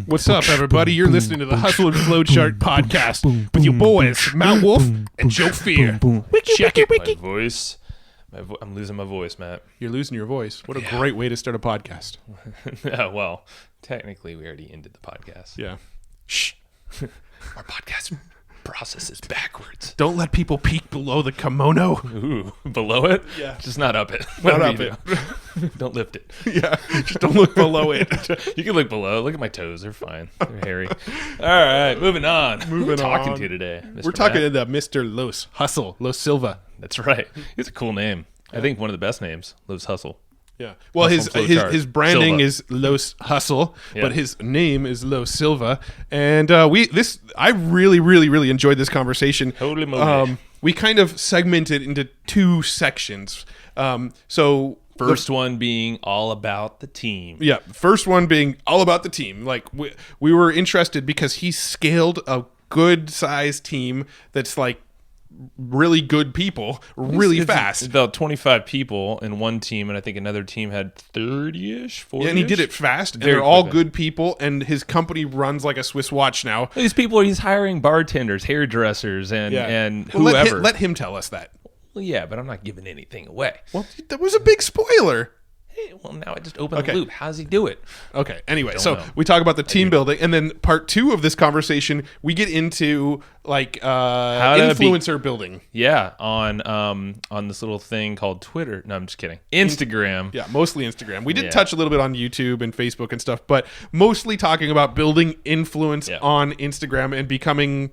What's up, everybody? You're listening to the Hustle and Flow Chart podcast with your boys, Matt Wolf and Joe Fier. Check it. My voice. I'm losing my voice, Matt. You're losing your voice. What a great way to start a podcast. Yeah, well, technically, we already ended the podcast. Yeah. Shh. Our podcast process is backwards. Don't let people peek below the kimono. Ooh, below it? Yeah. Just not up it. Not up it. Don't lift it. Yeah. Just don't look below it. You can look below. Look at my toes. They're fine. They're hairy. All right, moving on. Who are we talking to today, Mr. We're talking Matt? to the Mr. Los Silva. That's right. It's a cool name. I think one of the best names, Los Hustle. Yeah. Well, Hustle his branding Silva. is Los Hustle, Yeah. but his name is Los Silva. And I really enjoyed this conversation. Holy moly. We kind of segmented into two sections. First one being all about the team. Yeah, first one being all about the team. Like we were interested because he scaled a good sized team that's like really good people really fast. It's about 25 people in one team, and I think another team had 30-ish, 40-ish. Yeah, and he did it fast, and Very they're all quickly. good people, and his company runs like a Swiss watch now. These people, he's hiring bartenders, hairdressers, and Well, whoever. let him tell us that. Well, yeah, but I'm not giving anything away. Well, that was a big spoiler. Hey, well, now I just opened Okay. the loop. How does he do it? Okay. Anyway, Don't so know. we talk about the team building, and then part two of this conversation, we get into like influencer building. Yeah, on this little thing called Twitter. No, I'm just kidding. Instagram. Yeah, mostly Instagram. We did Yeah. touch a little bit on YouTube and Facebook and stuff, but mostly talking about building influence Yeah. on Instagram and becoming,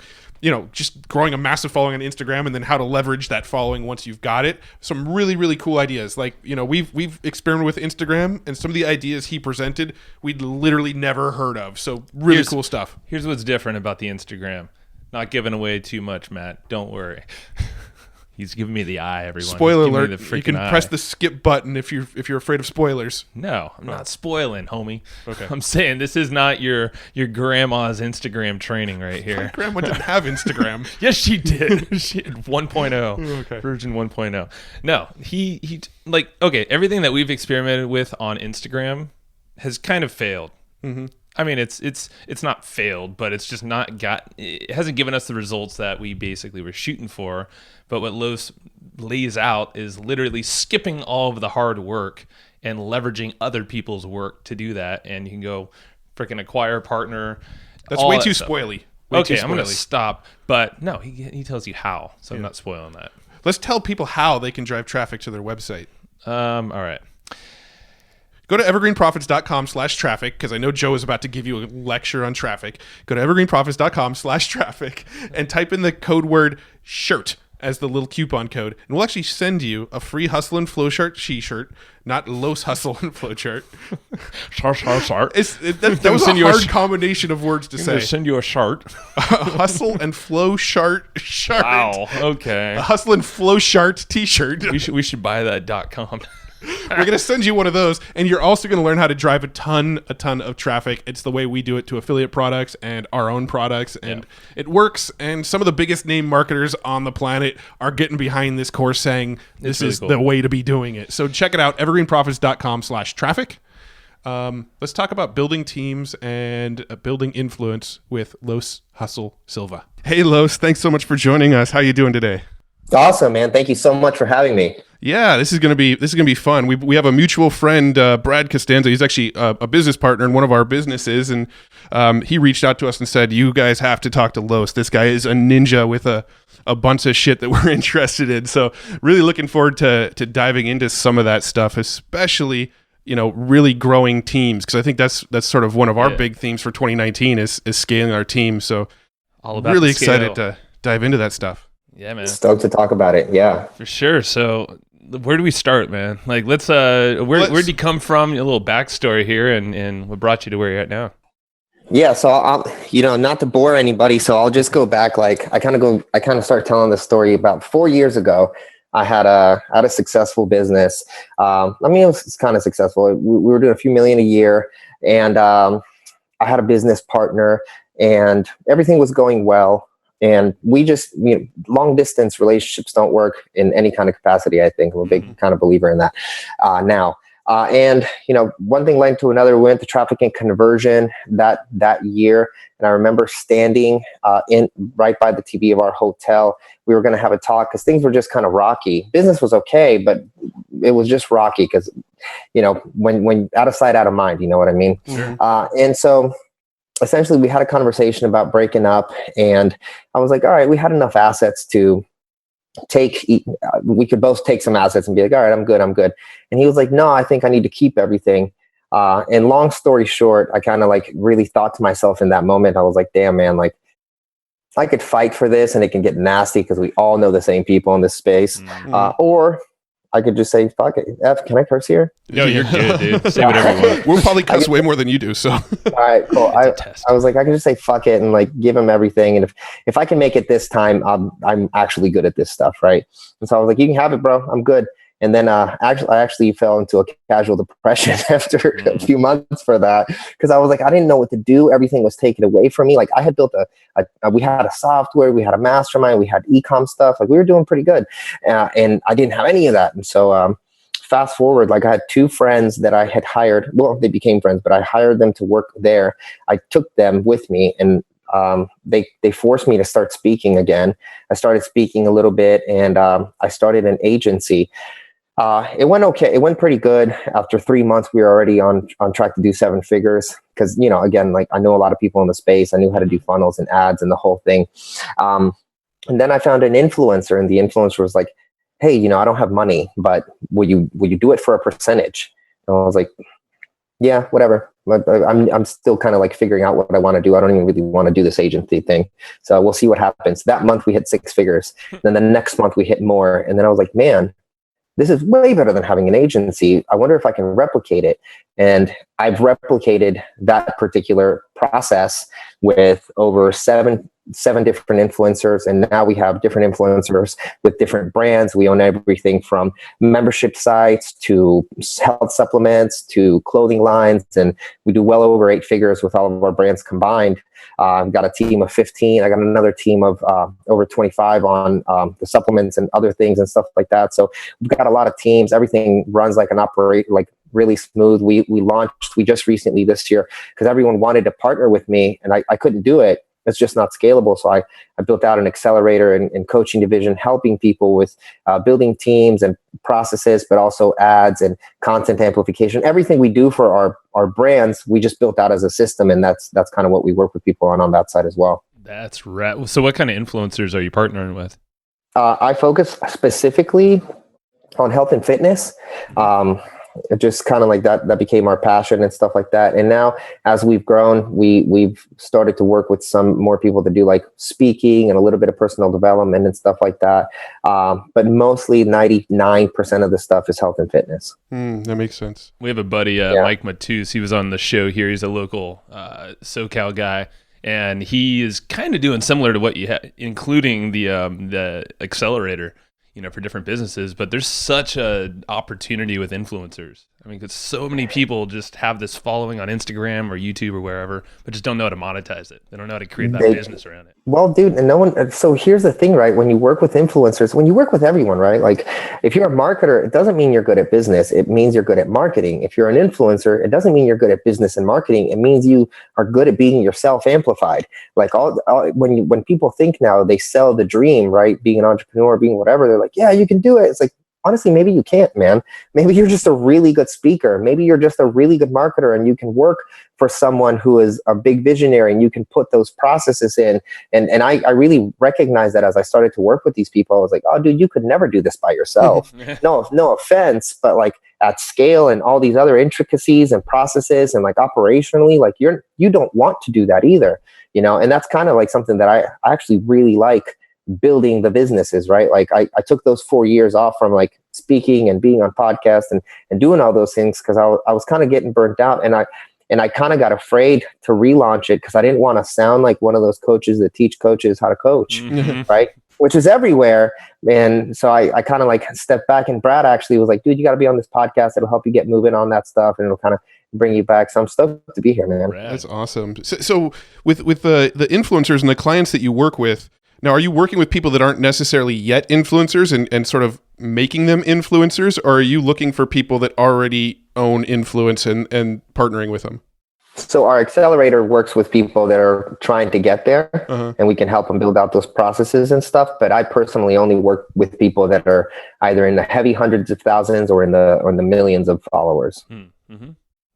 just growing a massive following on Instagram, and then how to leverage that following once you've got it. Some really cool ideas. Like, we've experimented with Instagram, and some of the ideas he presented, we'd literally never heard of. So really cool stuff. Here's what's different about the Instagram. Not giving away too much, Matt. Don't worry. He's giving me the eye, everyone. Spoiler He's giving me alert! the You can freaking press eye. the skip button if you're afraid of spoilers. No, I'm not spoiling, homie. Okay. I'm saying this is not your grandma's Instagram training right here. Grandma didn't have Instagram. Yes, she did. She had 1.0. Okay. Version 1.0. No, he like, okay, everything that we've experimented with on Instagram has kind of failed. Mm-hmm. I mean, it's not failed, but it's just it hasn't given us the results that we basically were shooting for. But what Los lays out is literally skipping all of the hard work and leveraging other people's work to do that. And you can go freaking acquire a partner. That's all way that too stuff. spoily. Okay, I'm going to stop. But no, he tells you how. So I'm not spoiling that. Let's tell people how they can drive traffic to their website. All right. Go to evergreenprofits.com/traffic, because I know Joe is about to give you a lecture on traffic. Go to evergreenprofits.com/traffic and type in the code word SHIRT as the little coupon code, and we'll actually send you a free Hustle and Flow Chart t-shirt, not Los Hustle and Flow Chart. Shart. That was a hard combination of words to I'm say. going to send you a shart. Hustle and Flow Chart. Wow. Okay. A Hustle and Flow Chart t-shirt. We should buy that .com. We're going to send you one of those, and you're also going to learn how to drive a ton of traffic. It's the way we do it to affiliate products and our own products, and it works. And some of the biggest name marketers on the planet are getting behind this course, saying this really is cool. the way to be doing it. So check it out, evergreenprofits.com/traffic. Let's talk about building teams and building influence with Los Hustle Silva. Hey, Los, thanks so much for joining us. How you doing today? Awesome, man. Thank you so much for having me. Yeah, this is gonna be fun. We have a mutual friend, Brad Costanza. He's actually a business partner in one of our businesses, and he reached out to us and said, "You guys have to talk to Los. This guy is a ninja with a bunch of shit that we're interested in." So, really looking forward to diving into some of that stuff, especially really growing teams, because I think that's sort of one of our big themes for 2019 is scaling our team. So, All about really the scale. excited to dive into that stuff. Yeah, man. Stoked to talk about it. Yeah. For sure. So where do we start, man? Like, where'd you come from? A little backstory here, and what brought you to where you're at now? Yeah. So I'll not to bore anybody. So I'll just go back. Like I kind of start telling the story about 4 years ago. I had a successful business. I mean, it was kind of successful. We were doing a few million a year, and I had a business partner, and everything was going well. And we just, long distance relationships don't work in any kind of capacity. I think I'm a big kind of believer in that now. And one thing led to another. We went to traffic and conversion that year, and I remember standing in right by the TV of our hotel. We were going to have a talk because things were just kind of rocky. Business was okay, but it was just rocky because when out of sight, out of mind. You know what I mean? Sure. And so essentially, we had a conversation about breaking up, and I was like, all right, we had enough assets to we could both take some assets and be like, all right, I'm good. And he was like, no, I think I need to keep everything. And long story short, I kind of like really thought to myself in that moment, I was like, damn, man, like I could fight for this and it can get nasty because we all know the same people in this space. Or I could just say, fuck it. Can I curse here? No, you're good, dude. Say whatever you want. We'll probably cuss way more than you do. So, all right, cool. I was like, I could just say, fuck it, and like give him everything. And if I can make it this time, I'm actually good at this stuff, right? And so I was like, you can have it, bro. I'm good. And then I actually fell into a casual depression after a few months for that, because I was like, I didn't know what to do. Everything was taken away from me. Like I had built we had a software, we had a mastermind, we had e-com stuff. Like we were doing pretty good, and I didn't have any of that. And so fast forward, like I had two friends that I had hired. Well, they became friends, but I hired them to work there. I took them with me, and they forced me to start speaking again. I started speaking a little bit, and I started an agency. It went okay. It went pretty good. After 3 months, we were already on track to do 7 figures. Because, again, like I know a lot of people in the space. I knew how to do funnels and ads and the whole thing. And then I found an influencer, and the influencer was like, hey, I don't have money, but will you do it for a percentage? And I was like, yeah, whatever. I'm still kind of like figuring out what I want to do. I don't even really want to do this agency thing. So we'll see what happens. That month we hit 6 figures. Then the next month we hit more. And then I was like, man, this is way better than having an agency. I wonder if I can replicate it. And I've replicated that particular process with over seven different influencers. And now we have different influencers with different brands. We own everything from membership sites to health supplements to clothing lines. And we do well over 8 figures with all of our brands combined. I've got a team of 15. I got another team of over 25 on the supplements and other things and stuff like that. So we've got a lot of teams. Everything runs like really smooth. We just recently this year, because everyone wanted to partner with me and I couldn't do it. It's just not scalable. So I built out an accelerator and coaching division, helping people with building teams and processes, but also ads and content amplification. Everything we do for our brands, we just built out as a system. And that's kind of what we work with people on that side as well. That's right. So what kind of influencers are you partnering with? I focus specifically on health and fitness. It just kind of like that became our passion and stuff like that. And now as we've grown, we've started to work with some more people to do like speaking and a little bit of personal development and stuff like that. But mostly 99% of the stuff is health and fitness. That makes sense. We have a buddy, Mike Matus. He was on the show here. He's a local SoCal guy. And he is kind of doing similar to what you had, including the accelerator, for different businesses. But there's such a opportunity with influencers. I mean, because so many people just have this following on Instagram or YouTube or wherever, but just don't know how to monetize it. They don't know how to create that business around it. Well, dude, and no one. So here's the thing, right? When you work with influencers, when you work with everyone, right? Like, if you're a marketer, it doesn't mean you're good at business. It means you're good at marketing. If you're an influencer, it doesn't mean you're good at business and marketing. It means you are good at being yourself amplified. Like when people think now they sell the dream, right? Being an entrepreneur, being whatever, they're like, yeah, you can do it. It's like, honestly, maybe you can't, man. Maybe you're just a really good speaker. Maybe you're just a really good marketer and you can work for someone who is a big visionary and you can put those processes in. And I really recognize that as I started to work with these people. I was like, oh, dude, you could never do this by yourself. No offense, but like at scale and all these other intricacies and processes and like operationally, like you don't want to do that either, and that's kind of like something that I actually really like. Building the businesses, right? Like I took those 4 years off from like speaking and being on podcasts and doing all those things because I was kind of getting burnt out and I kind of got afraid to relaunch it because I didn't want to sound like one of those coaches that teach coaches how to coach, right? Which is everywhere. And so I kind of like stepped back, and Brad actually was like, dude, you got to be on this podcast. It'll help you get moving on that stuff and it'll kind of bring you back. So I'm stoked to be here, man. That's awesome. So with the influencers and the clients that you work with, now, are you working with people that aren't necessarily yet influencers and sort of making them influencers, or are you looking for people that already own influence and partnering with them? So our accelerator works with people that are trying to get there, and we can help them build out those processes and stuff. But I personally only work with people that are either in the heavy hundreds of thousands or in the millions of followers. Mm-hmm.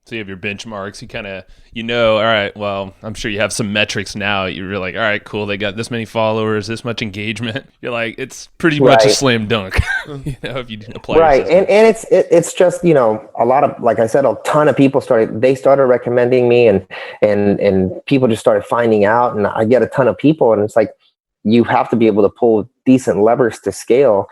So you have your benchmarks. You kind of, all right, well, I'm sure you have some metrics now. You're like, all right, cool. They got this many followers, this much engagement. You're like, it's pretty much a slam dunk, if you apply. Right. And it's just, a lot of, like I said, a ton of people started recommending me and people just started finding out, and I get a ton of people, and it's like, you have to be able to pull decent levers to scale.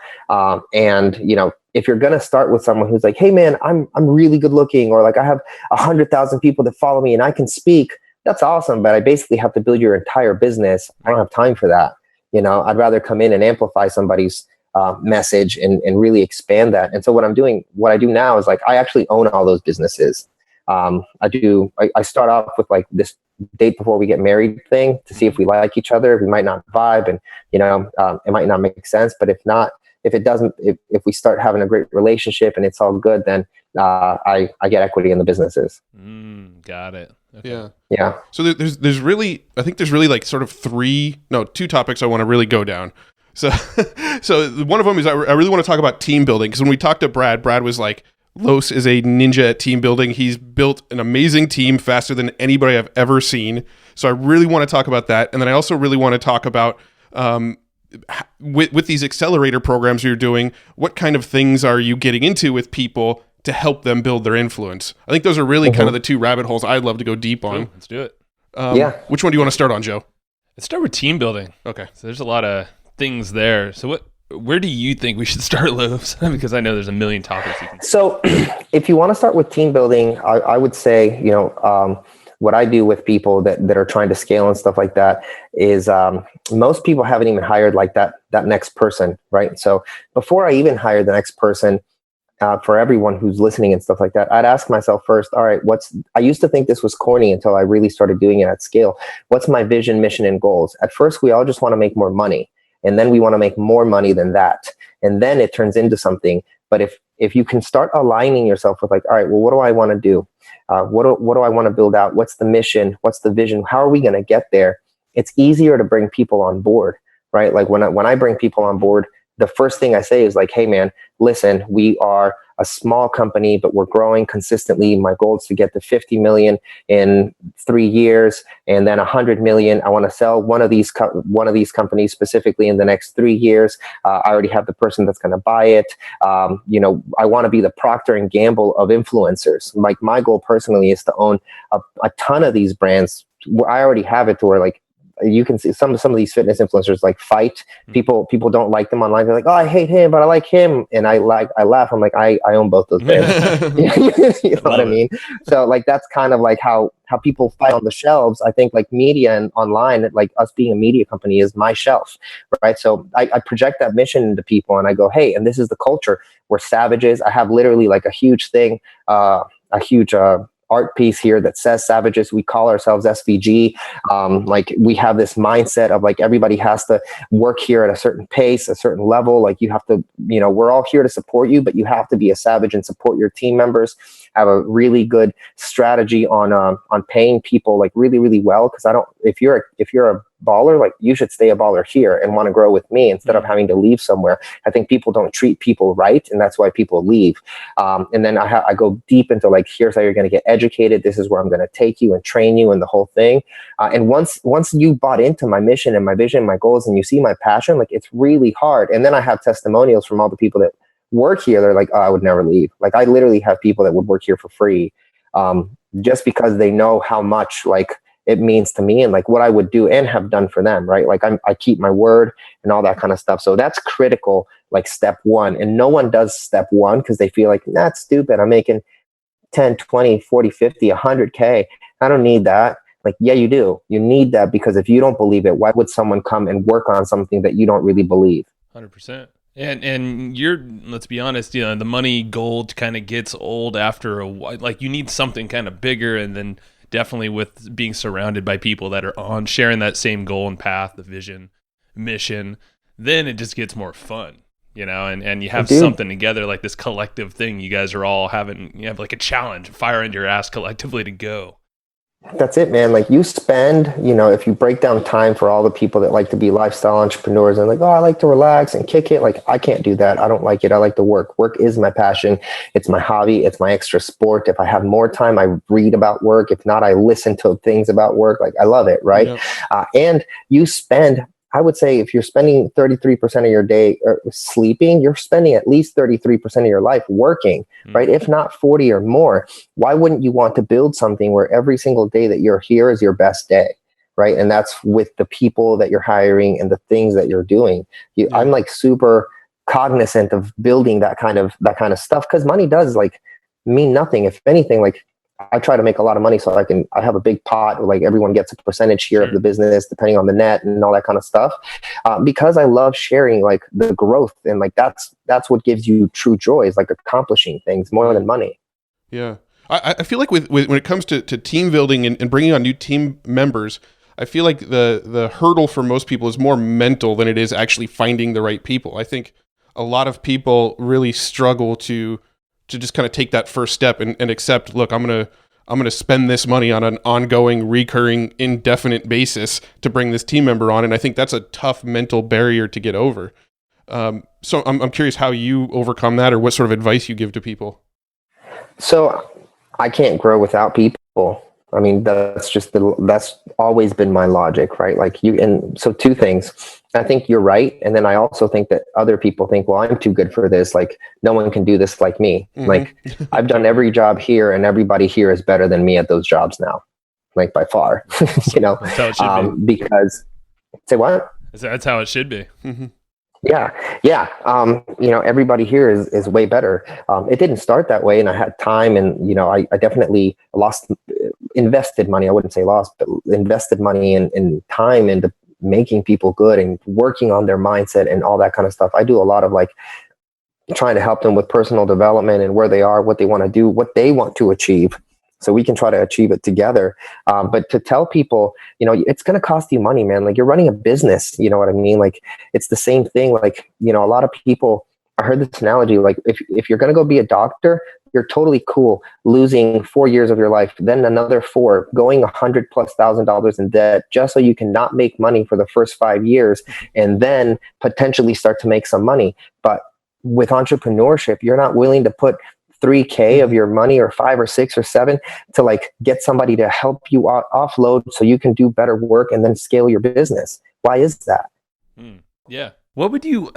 If you're going to start with someone who's like, hey man, I'm really good looking, or like I have 100,000 people that follow me and I can speak, that's awesome. But I basically have to build your entire business. I don't have time for that. I'd rather come in and amplify somebody's message and really expand that. And so what I do now is like, I actually own all those businesses. I start off with like this date before we get married thing to see if we like each other. We might not vibe, and it might not make sense, but if it doesn't, if we start having a great relationship and it's all good, then I get equity in the businesses. Got it. Okay. Yeah. So there's really like sort of two topics I want to really go down. So one of them is I really want to talk about team building, because when we talked to Brad was like, Los is a ninja at team building. He's built an amazing team faster than anybody I've ever seen. So I really want to talk about that. And then I also really want to talk about with these accelerator programs you're doing, what kind of things are you getting into with people to help them build their influence? I think those are really kind of the two rabbit holes I'd love to go deep on. Cool. Let's do it. Which one do you want to start on, Joe? Let's start with team building. Okay. So there's a lot of things there. So where do you think we should start, Los? Because I know there's a million topics you can. So if you want to start with team building, I would say, what I do with people that are trying to scale and stuff like that is most people haven't even hired like that next person, right? So before I even hire the next person, for everyone who's listening and stuff like that, I'd ask myself first, all right, I used to think this was corny until I really started doing it at scale. What's my vision, mission, and goals? At first, we all just want to make more money. And then we want to make more money than that. And then it turns into something. But if you can start aligning yourself with like, all right, well, what do I want to do? What do I want to build out? What's the mission? What's the vision? How are we going to get there? It's easier to bring people on board, right? Like when I bring people on board, the first thing I say is like, hey man, listen, we are a small company, but we're growing consistently. My goal is to get to 50 million in 3 years, and then 100 million. I want to sell one of these companies specifically in the next 3 years. I already have the person that's going to buy it. I want to be the Procter and Gamble of influencers. Like my goal personally is to own a ton of these brands. I already have it to where like, you can see some of these fitness influencers like fight people don't like them online. They're like, oh, I hate him, but I like him. And I laugh. I'm like, I own both those brands. You know what I mean? So like, that's kind of like how people fight on the shelves. I think like media and online, like us being a media company is my shelf, right? So I project that mission into people and I go, hey, and this is the culture. We're savages. I have literally like a huge thing, a huge, art piece here that says savages. We call ourselves SVG. Like we have this mindset of like everybody has to work here at a certain pace, a certain level. Like you have to, we're all here to support you, but you have to be a savage and support your team members. Have a really good strategy on paying people like really, really well. Because if you're a baller, like you should stay a baller here and want to grow with me instead of having to leave somewhere. I think people don't treat people right, and that's why people leave. And then I go deep into like, here's how you're going to get educated. This is where I'm going to take you and train you and the whole thing. And once you bought into my mission and my vision, my goals, and you see my passion, like it's really hard. And then I have testimonials from all the people that work here. They're like, oh, I would never leave. Like I literally have people that would work here for free, just because they know how much like it means to me and like what I would do and have done for them, right? Like I keep my word and all that kind of stuff. So that's critical, like step one. And no one does step one because they feel like, that's stupid. I'm making 10, 20, 40, 50, 100K. I don't need that. Like, yeah, you do. You need that because if you don't believe it, why would someone come and work on something that you don't really believe? 100%. And let's be honest, the money gold kind of gets old after a while. Like you need something kind of bigger, and then definitely with being surrounded by people that are on sharing that same goal and path, the vision, mission, then it just gets more fun. and you have Dude, something together, like this collective thing. You guys are all you have like a challenge, fire into your ass collectively to go. that's it, man. Like you spend, if you break down time for all the people that like to be lifestyle entrepreneurs and like, oh, I like to relax and kick it. Like I can't do that. I don't like it. I like to work. Work is my passion. It's my hobby. It's my extra sport. If I have more time, I read about work. If not, I listen to things about work. Like I love it. Right. Yep. And you spend, I would say if you're spending 33% of your day sleeping, you're spending at least 33% of your life working, right? If not 40 or more. Why wouldn't you want to build something where every single day that you're here is your best day, right? And that's with the people that you're hiring and the things that you're doing. I'm like super cognizant of building that kind of stuff because money does like mean nothing. If anything, like I try to make a lot of money so I have a big pot where like everyone gets a percentage here of the business depending on the net and all that kind of stuff. Because I love sharing like the growth and like that's what gives you true joy is like accomplishing things more than money. Yeah. I feel like with when it comes to team building and bringing on new team members, I feel like the hurdle for most people is more mental than it is actually finding the right people. I think a lot of people really struggle to just kind of take that first step and accept, look, I'm gonna spend this money on an ongoing, recurring, indefinite basis to bring this team member on, and I think that's a tough mental barrier to get over. So I'm curious how you overcome that, or what sort of advice you give to people. So I can't grow without people. I mean, that's always been my logic, right? Like and so two things. I think you're right. And then I also think that other people think, well, I'm too good for this. Like no one can do this like me. Mm-hmm. Like I've done every job here and everybody here is better than me at those jobs now. Like by far, That's how it should be. Because say what? That's how it should be. Mm-hmm. Yeah. Everybody here is way better. It didn't start that way and I had time and, I definitely invested money. I wouldn't say lost, but invested money and time into making people good and working on their mindset and all that kind of stuff. I do a lot of like trying to help them with personal development and where they are, what they want to do, what they want to achieve. So we can try to achieve it together. But to tell people, it's going to cost you money, man. Like you're running a business, you know what I mean? Like it's the same thing. Like, a lot of people, I heard this analogy, like if you're going to go be a doctor, you're totally cool losing 4 years of your life, then another 4, going $100,000+ in debt just so you can not make money for the first 5 years and then potentially start to make some money. But with entrepreneurship, you're not willing to put $3,000 of your money or 5 or 6 or 7 to like get somebody to help you offload so you can do better work and then scale your business. Why is that? Yeah. What would you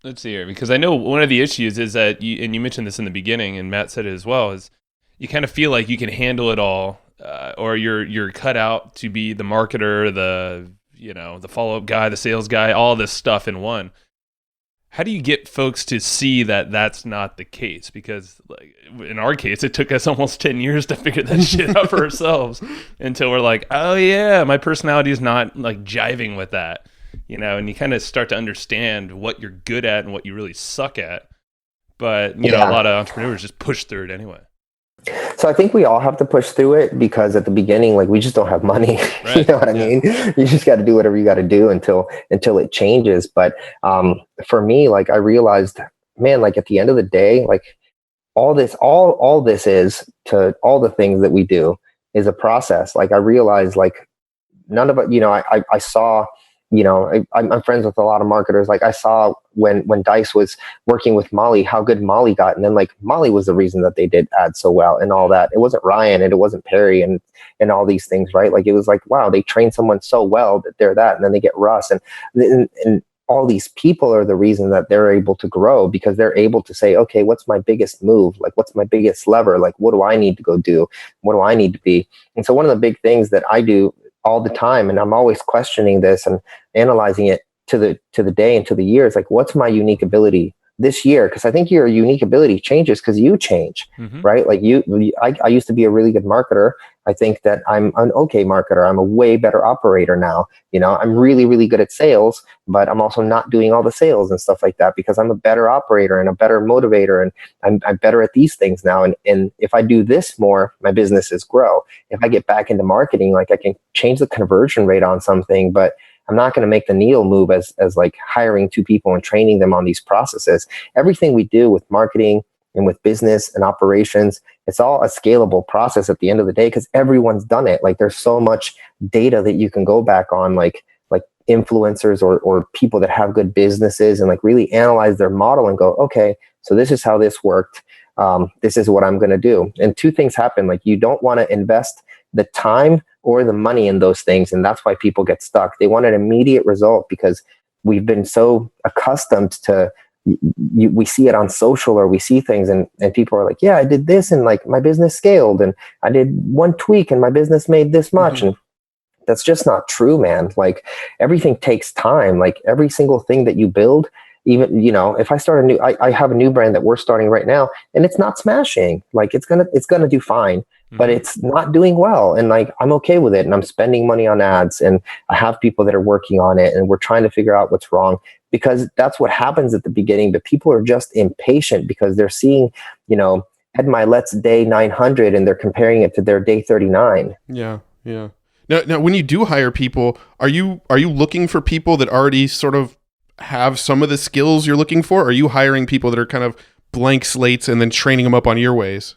let's see here, because I know one of the issues is that you mentioned this in the beginning and Matt said it as well, is you kind of feel like you can handle it all, or you're cut out to be the marketer, the follow-up guy, the sales guy, all this stuff in one. How do you get folks to see that that's not the case? Because like in our case, it took us almost 10 years to figure that shit out for ourselves until we're like, oh yeah, my personality is not like jiving with that, and you kind of start to understand what you're good at and what you really suck at. But, a lot of entrepreneurs just push through it anyway. So I think we all have to push through it because at the beginning, like we just don't have money. Right. You know what I mean? You just got to do whatever you got to do until it changes. But for me, like I realized, man, like at the end of the day, like all this is to all the things that we do is a process. Like I realized, like none of it. I saw. I'm friends with a lot of marketers. Like I saw when Dice was working with Molly, how good Molly got. And then like Molly was the reason that they did ads so well and all that. It wasn't Ryan and it wasn't Perry and all these things, right? Like it was like, wow, they trained someone so well that they're that. And then they get Russ and all these people are the reason that they're able to grow because they're able to say, okay, what's my biggest move? Like, what's my biggest lever? Like, what do I need to go do? What do I need to be? And so one of the big things that I do all the time, and I'm always questioning this and analyzing it to the day and to the years, like what's my unique ability this year? Because I think your unique ability changes because you change, right? Like I used to be a really good marketer. I think that I'm an okay marketer. I'm a way better operator now. I'm really, really good at sales, but I'm also not doing all the sales and stuff like that because I'm a better operator and a better motivator. And I'm better at these things now. And if I do this more, my businesses grow. If I get back into marketing, like I can change the conversion rate on something, but I'm not going to make the needle move as like hiring 2 people and training them on these processes. Everything we do with marketing and with business and operations, it's all a scalable process at the end of the day, because everyone's done it. Like there's so much data that you can go back on, like influencers or people that have good businesses, and like really analyze their model and go, okay, so this is how this worked. This is what I'm going to do. And 2 things happen. Like you don't want to invest the time or the money in those things. And that's why people get stuck. They want an immediate result because we've been so accustomed to, we see it on social, or we see things and people are like, yeah, I did this and like my business scaled, and I did 1 tweak and my business made this much. And that's just not true, man. Like everything takes time. Like every single thing that you build, even, if I start I have a new brand that we're starting right now, and it's not smashing. Like it's gonna do fine, but it's not doing well. And like, I'm okay with it. And I'm spending money on ads, and I have people that are working on it, and we're trying to figure out what's wrong, because that's what happens at the beginning. But people are just impatient because they're seeing, Ed Milet's day 900 and they're comparing it to their day 39. Yeah. Yeah. Now, when you do hire people, are you looking for people that already sort of have some of the skills you're looking for? Or are you hiring people that are kind of blank slates and then training them up on your ways?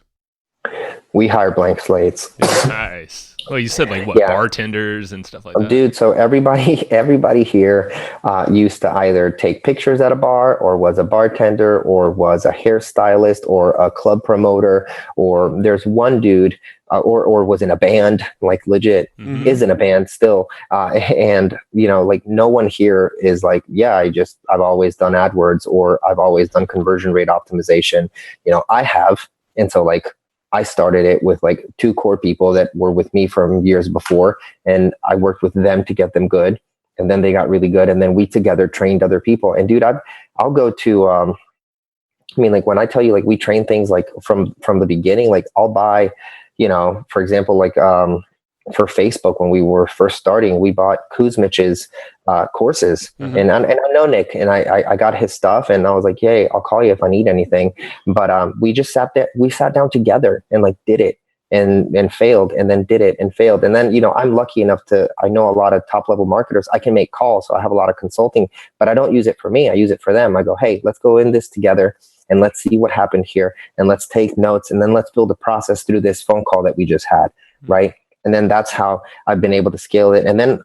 We hire blank slates. Nice. Well, you said like what, bartenders and stuff like that? Dude, so everybody here used to either take pictures at a bar, or was a bartender, or was a hairstylist, or a club promoter, or there's one dude or was in a band, like legit is in a band still. And, like no one here is like, yeah, I've always done AdWords, or I've always done conversion rate optimization. I have. And so like, I started it with like 2 core people that were with me from years before, and I worked with them to get them good. And then they got really good. And then we together trained other people. And dude, I'll go to, like when I tell you, like we train things like from the beginning, like I'll buy, for example, like for Facebook, when we were first starting, we bought Kuzmich's courses, and I know Nick, and I got his stuff, and I was like, hey, I'll call you if I need anything. But we just sat down together and like did it and failed, and then did it and failed. And then, I'm lucky enough I know a lot of top level marketers. I can make calls. So I have a lot of consulting, but I don't use it for me. I use it for them. I go, hey, let's go in this together, and let's see what happened here, and let's take notes, and then let's build a process through this phone call that we just had. Right. And then that's how I've been able to scale it. And then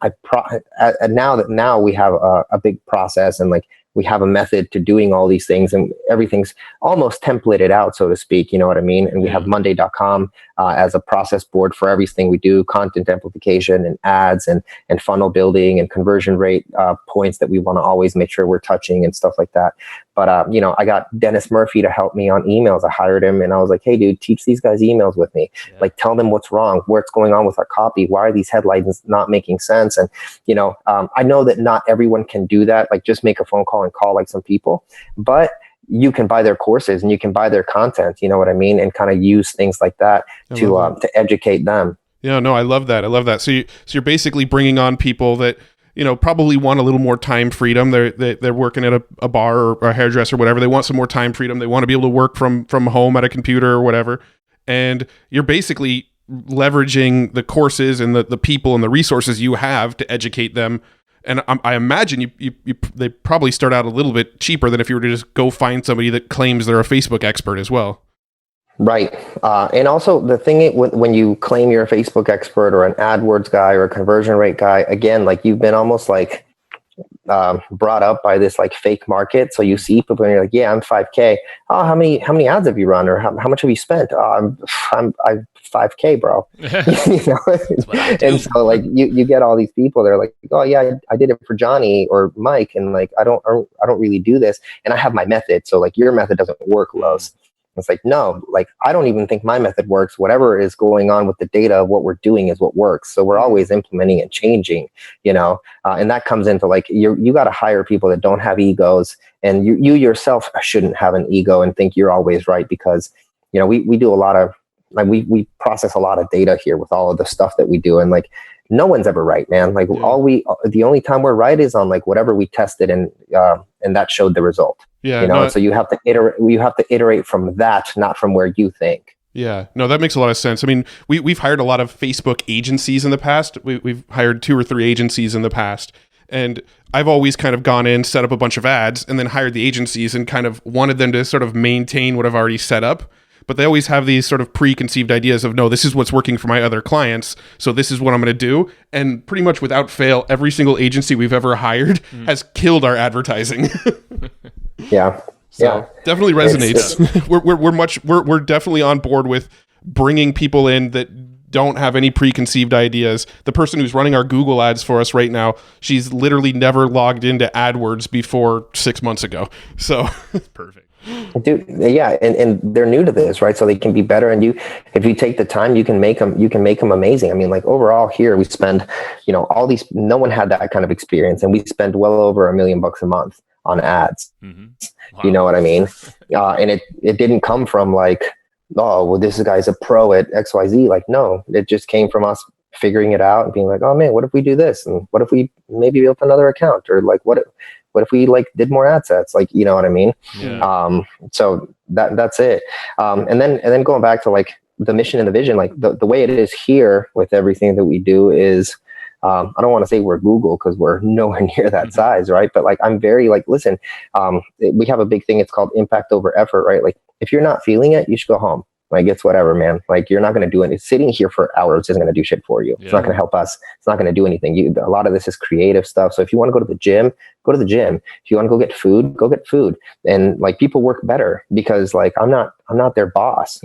now we have a big process, and like we have a method to doing all these things, and everything's almost templated out, so to speak. You know what I mean? And we have Monday.com as a process board for everything we do: content amplification, and ads, and funnel building, and conversion rate points that we want to always make sure we're touching, and stuff like that. But I got Dennis Murphy to help me on emails. I hired him, and I was like, hey dude, teach these guys emails with me. Like tell them what's wrong, what's going on with our copy, why are these headlines not making sense? And I know that not everyone can do that, like just make a phone call and call like some people, but you can buy their courses and you can buy their content, you know what I mean, and kind of use things like that to educate them. Yeah, no, I love that. So you're basically bringing on people that probably want a little more time freedom. They're working at a bar or a hairdresser, whatever. They want some more time freedom. They want to be able to work from home at a computer or whatever. And you're basically leveraging the courses and the people and the resources you have to educate them. And I imagine they probably start out a little bit cheaper than if you were to just go find somebody that claims they're a Facebook expert as well. Right. And also the thing, when you claim you're a Facebook expert or an AdWords guy or a conversion rate guy, again, like you've been almost like brought up by this like fake market. So you see people and you're like, yeah, I'm 5K. Oh, how many ads have you run, or how much have you spent? I'm 5K, bro. And so like you get all these people, they're like, oh yeah, I did it for Johnny or Mike, and like I don't really do this, and I have my method. So like your method doesn't work, Los. It's like, no, like I don't even think my method works. Whatever is going on with the data, what we're doing is what works. So we're always implementing and changing, and that comes into like you got to hire people that don't have egos, and you yourself shouldn't have an ego and think you're always right, because we do a lot of like we process a lot of data here with all of the stuff that we do, and like no one's ever right, man. Like the only time we're right is on like whatever we tested, and that showed the result. Yeah, so you have to iterate from that, not from where you think. Yeah, no, that makes a lot of sense. I mean, we've hired a lot of Facebook agencies in the past. We've hired 2 or 3 agencies in the past, And I've always kind of gone in, set up a bunch of ads, and then hired the agencies and kind of wanted them to sort of maintain what I've already set up. But they always have these sort of preconceived ideas of, no, this is what's working for my other clients, so this is what I'm going to do. And pretty much without fail, every single agency we've ever hired has killed our advertising. Yeah. So definitely resonates. We're definitely on board with bringing people in that don't have any preconceived ideas. The person who's running our Google ads for us right now, she's literally never logged into AdWords before 6 months ago. So perfect. Dude, yeah, and they're new to this, right? So they can be better. And if you take the time, you can make them amazing. I mean, like overall here, we spend, all these. No one had that kind of experience, and we spend well over $1 million a month on ads. Mm-hmm. Wow. You know what I mean? And it didn't come from like, oh, well, this guy's a pro at XYZ. Like, no, it just came from us figuring it out and being like, oh man, what if we do this? And what if we maybe built another account? Or like, what if we like did more ad sets? Like, you know what I mean? Yeah. So that's it. And then going back to like the mission and the vision, like the way it is here with everything that we do is, I don't want to say we're Google because we're nowhere near that size, right? But like, I'm very like, listen, we have a big thing. It's called impact over effort, right? Like if you're not feeling it, you should go home. Like it's whatever, man. Like you're not going to do it. Sitting here for hours isn't going to do shit for you. Yeah. It's not going to help us. It's not going to do anything. A lot of this is creative stuff. So if you want to go to the gym, go to the gym. If you want to go get food. And like people work better because like I'm not their boss.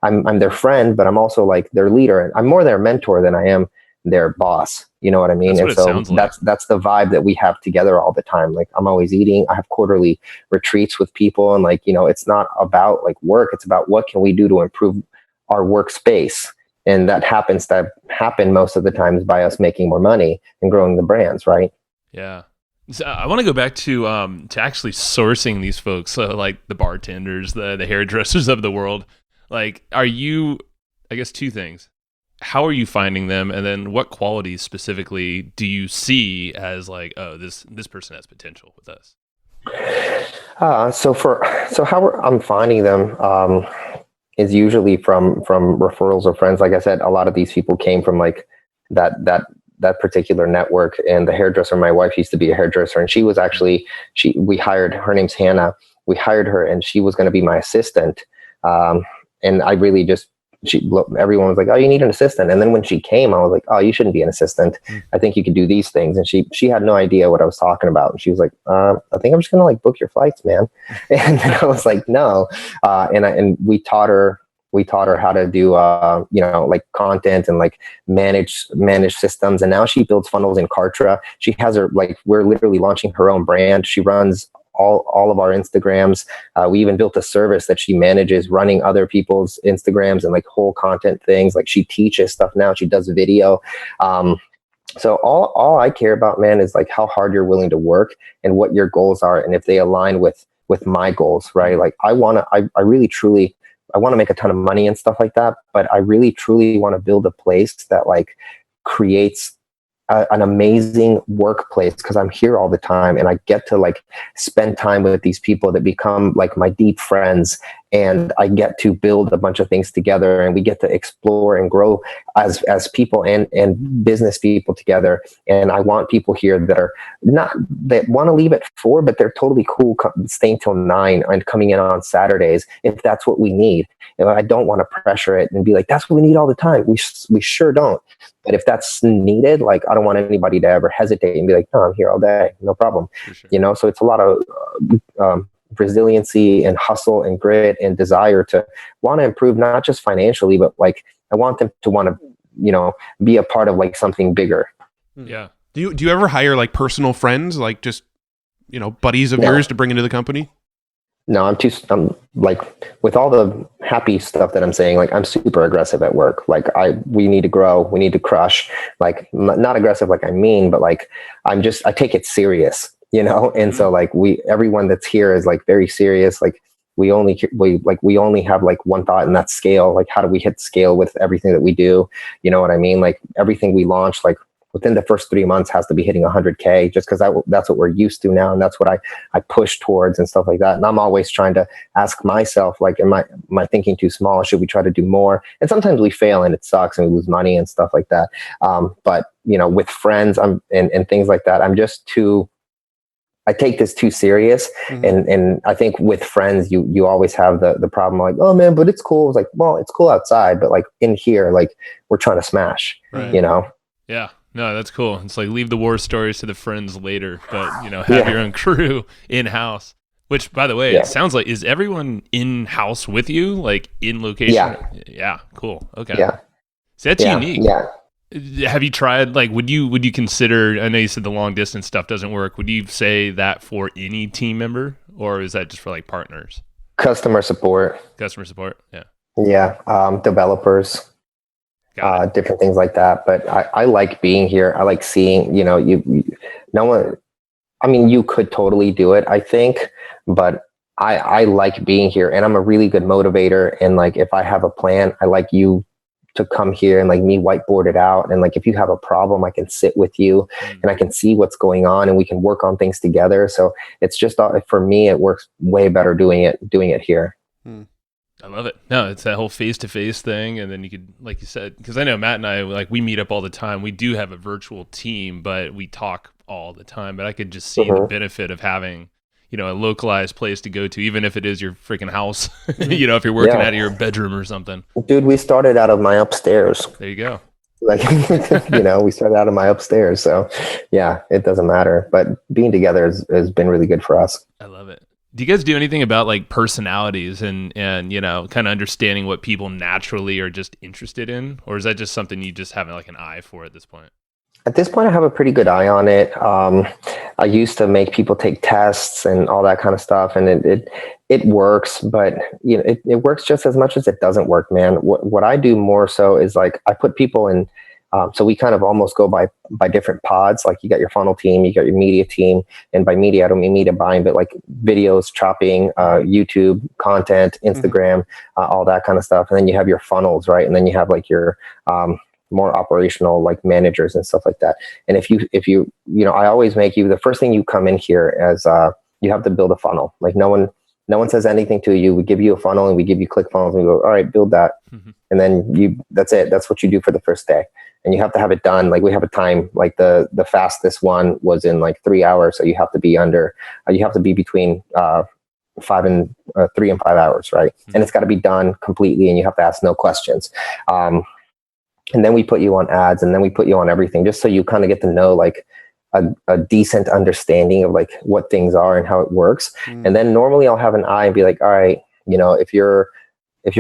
I'm their friend, but I'm also like their leader. And I'm more their mentor than I am their boss. You know what I mean? That's and so that's the vibe that we have together all the time. Like I'm always eating. I have quarterly retreats with people, and like, it's not about like work. It's about what can we do to improve our workspace. And that happens to happen most of the times by us making more money and growing the brands, right? Yeah. So I want to go back to actually sourcing these folks, so like the bartenders, the hairdressers of the world. Like, are you, I guess, two things. How are you finding them, and then what qualities specifically do you see as like, oh, this person has potential with us? So how I'm finding them is usually from referrals or friends. Like I said, a lot of these people came from like that particular network. And the hairdresser, my wife used to be a hairdresser, and she was actually we hired her. Name's Hannah. We hired her, and she was going to be my assistant. And I really just. Everyone was like, oh, you need an assistant. And then when she came, I was like, oh, you shouldn't be an assistant. I think you could do these things. And she had no idea what I was talking about. And she was like, I think I'm just going to like book your flights, man. And then I was like, no. And we taught her how to do, like content and like manage systems. And now she builds funnels in Kartra. She has her, like, we're literally launching her own brand. She runs all of our Instagrams. We even built a service that she manages running other people's Instagrams and like whole content things. Like she teaches stuff now. She does video. So all I care about, man, is like how hard you're willing to work and what your goals are. And if they align with my goals, right? Like I really truly, I want to make a ton of money and stuff like that. But I really truly want to build a place that like creates an amazing workplace, because I'm here all the time and I get to like spend time with these people that become like my deep friends, and I get to build a bunch of things together, and we get to explore and grow as people and business people together. And I want people here that want to leave at 4, but they're totally cool staying till 9 and coming in on Saturdays if that's what we need. And I don't want to pressure it and be like, that's what we need all the time. We sure don't. But if that's needed, like I don't want anybody to ever hesitate and be like, no, I'm here all day, no problem. Sure. So it's a lot of resiliency and hustle and grit and desire to want to improve, not just financially, but like I want them to want to, be a part of like something bigger. Yeah. Do you ever hire like personal friends, like just, buddies of yours to bring into the company? No, I'm like, with all the happy stuff that I'm saying, like I'm super aggressive at work. Like we need to grow, we need to crush, like not aggressive like I mean, but like I take it serious, And so like everyone that's here is like very serious. Like we only have like one thought, and that's scale. Like how do we hit scale with everything that we do? You know what I mean? Like everything we launch, like within the first 3 months has to be hitting 100K, just because that's what we're used to now, and that's what I push towards and stuff like that. And I'm always trying to ask myself, like, am I thinking too small? Should we try to do more? And sometimes we fail and it sucks and we lose money and stuff like that. But with friends, and things like that, I take this too serious. And I think with friends, you always have the problem, like, oh man, but it's cool. It's like, well, it's cool outside, but like in here, like we're trying to smash, right. Yeah. No, that's cool. It's like leave the war stories to the friends later, but have your own crew in house. Which, by the way, it sounds like, is everyone in house with you, like in location? Yeah. Cool. Okay. Yeah. So that's unique. Yeah. Have you tried, like, would you consider, I know you said the long distance stuff doesn't work. Would you say that for any team member, or is that just for like partners? Customer support. Yeah. Yeah. Developers. Different things like that. But I like being here. I like seeing, you could totally do it, I think, but I like being here, and I'm a really good motivator. And like, if I have a plan, I like you to come here and like me whiteboard it out. And like, if you have a problem, I can sit with you and I can see what's going on and we can work on things together. So it's just, for me, it works way better doing it here. I love it. No, it's that whole face-to-face thing. And then you could, like you said, because I know Matt and I, like, we meet up all the time. We do have a virtual team, but we talk all the time. But I could just see the benefit of having, a localized place to go to, even if it is your freaking house, if you're working out of your bedroom or something. Dude, we started out of my upstairs. There you go. Like, we started out of my upstairs. So yeah, it doesn't matter. But being together has been really good for us. I love it. Do you guys do anything about like personalities and kind of understanding what people naturally are just interested in? Or is that just something you just have like an eye for at this point? At this point, I have a pretty good eye on it. I used to make people take tests and all that kind of stuff, and it works, but it works just as much as it doesn't work, man. What I do more so is like I put people in. So we kind of almost go by different pods. Like you got your funnel team, you got your media team, and by media I don't mean media buying, but like videos, chopping, YouTube content, Instagram, all that kind of stuff. And then you have your funnels, right? And then you have like your more operational, like managers and stuff like that. And if you I always make you, the first thing you come in here as you have to build a funnel. Like no one says anything to you. We give you a funnel and we give you ClickFunnels and we go, all right, build that. And then that's it. That's what you do for the first day. And you have to have it done. Like we have a time, like the fastest one was in like 3 hours. So you have to be between 3 and 5 hours. Right. And it's got to be done completely. And you have to ask no questions. And then we put you on ads, and then we put you on everything, just so you kind of get to know like a decent understanding of like what things are and how it works. And then normally I'll have an eye and be like, all right, if you're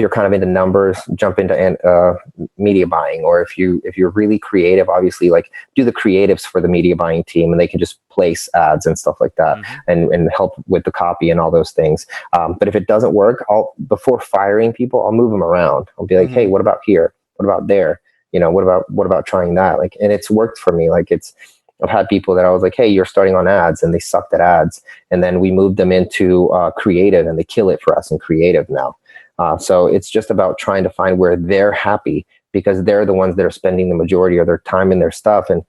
kind of into numbers, jump into media buying, or if you're really creative, obviously like do the creatives for the media buying team, and they can just place ads and stuff like that, and help with the copy and all those things. But if it doesn't work, before firing people, I'll move them around. I'll be like, hey, what about here? What about there? What about trying that? Like, and it's worked for me. Like I've had people that I was like, hey, you're starting on ads, and they sucked at ads. And then we moved them into creative, and they kill it for us in creative now. So it's just about trying to find where they're happy, because they're the ones that are spending the majority of their time in their stuff. And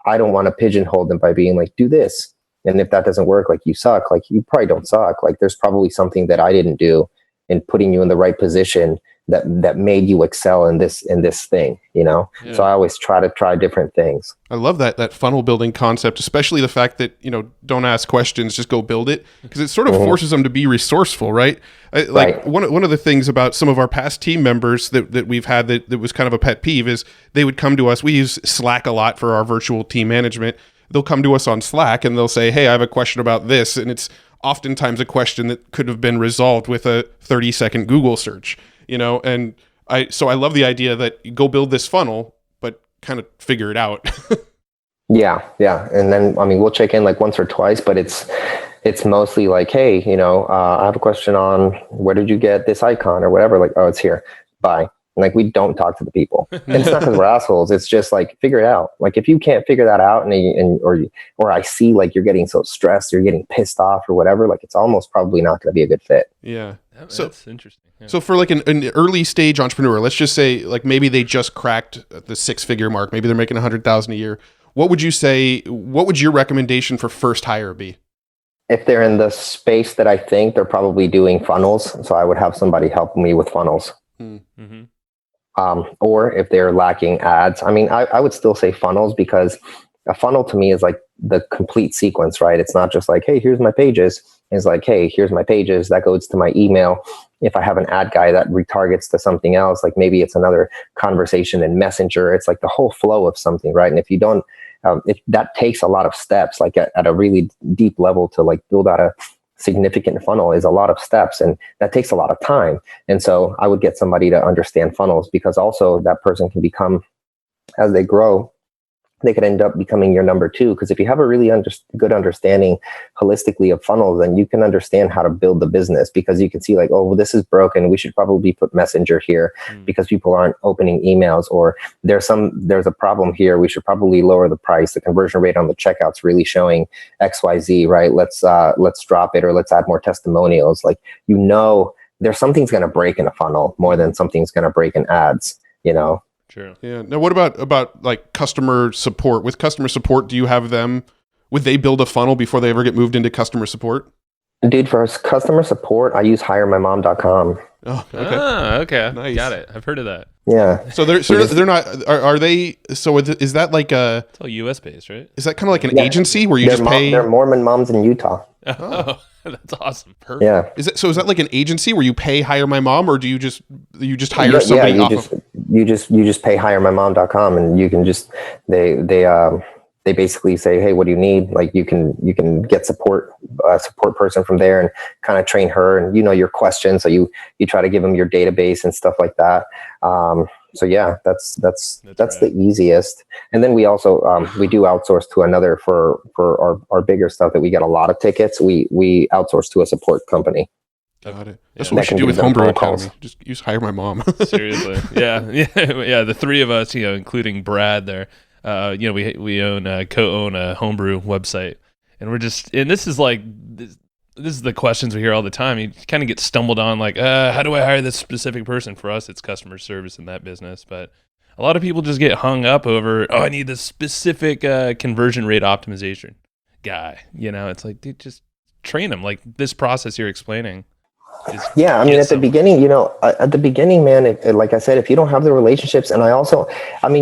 I don't want to pigeonhole them by being like, do this. And if that doesn't work, like you suck, like you probably don't suck. Like there's probably something that I didn't do in putting you in the right position that made you excel in this thing, Yeah. So I always try to try different things. I love that funnel building concept, especially the fact that, don't ask questions, just go build it, because it sort of forces them to be resourceful, right? Like one of the things about some of our past team members that we've had that was kind of a pet peeve is they would come to us. We use Slack a lot for our virtual team management. They'll come to us on Slack and they'll say, hey, I have a question about this. And it's oftentimes a question that could have been resolved with a 30-second Google search. And I love the idea that you go build this funnel, but kind of figure it out. Yeah. And then, we'll check in like once or twice, but it's mostly like, hey, I have a question on where did you get this icon or whatever? Like, oh, it's here. Bye. Like we don't talk to the people, and it's not because we're assholes. It's just like, figure it out. Like if you can't figure that out or I see like you're getting so stressed, you're getting pissed off or whatever, like it's almost probably not going to be a good fit. Yeah. So that's interesting. Yeah. So for like an early stage entrepreneur, let's just say like maybe they just cracked the 6-figure mark. Maybe they're making 100,000 a year. what would you say, what would your recommendation for first hire be? If they're in the space that I think, they're probably doing funnels. So I would have somebody help me with funnels. Mm-hmm. Or if they're lacking ads, I mean, I would still say funnels, because a funnel to me is like the complete sequence, right? It's not just like, hey, here's my pages. It's like, hey, here's my pages. That goes to my email. If I have an ad guy that retargets to something else, like maybe it's another conversation in Messenger, it's like the whole flow of something, right? And if you don't, if that takes a lot of steps, like at a really deep level, to like build out a significant funnel is a lot of steps, and that takes a lot of time. And so I would get somebody to understand funnels, because also that person can become, as they grow, they could end up becoming your number two. Because if you have a really good understanding holistically of funnels, then you can understand how to build the business, because you can see like, oh, well, this is broken. We should probably put Messenger here because people aren't opening emails, or there's a problem here. We should probably lower the price. The conversion rate on the checkout's really showing XYZ, right? Let's drop it, or let's add more testimonials. Like, there's something's going to break in a funnel more than something's going to break in ads, True. Yeah. Now, what about like customer support? With customer support, do you have them? Would they build a funnel before they ever get moved into customer support? Dude, for customer support, I use hiremymom.com. Oh, okay. Okay. Nice. Got it. I've heard of that. Yeah. So they're not. Are they? So is that like a? It's all U.S. based, right? Is that kind of like an agency where you just pay? They're Mormon moms in Utah. Oh, that's awesome. Perfect. Yeah. Is that like an agency where you pay Hire My Mom, or do you just hire somebody you just pay hiremymom.com, and you can just they basically say, hey, what do you need? Like you can get support person from there and kind of train her, and your questions. So you try to give them your database and stuff like that. So yeah, that's the easiest. And then we also we do outsource to another for our bigger stuff that we get a lot of tickets. We outsource to a support company. Got it. That's what we should do with Homebrew Academy. Just use Hire My Mom. Seriously. Yeah. The three of us, including Brad there, we co-own a Homebrew website, and this is the questions we hear all the time. You kind of get stumbled on like, how do I hire this specific person? For us, it's customer service in that business, but a lot of people just get hung up over, I need this specific conversion rate optimization guy. It's like, dude, just train them. Like this process you're explaining. Yeah, I mean, at the beginning, man, like I said, if you don't have the relationships, and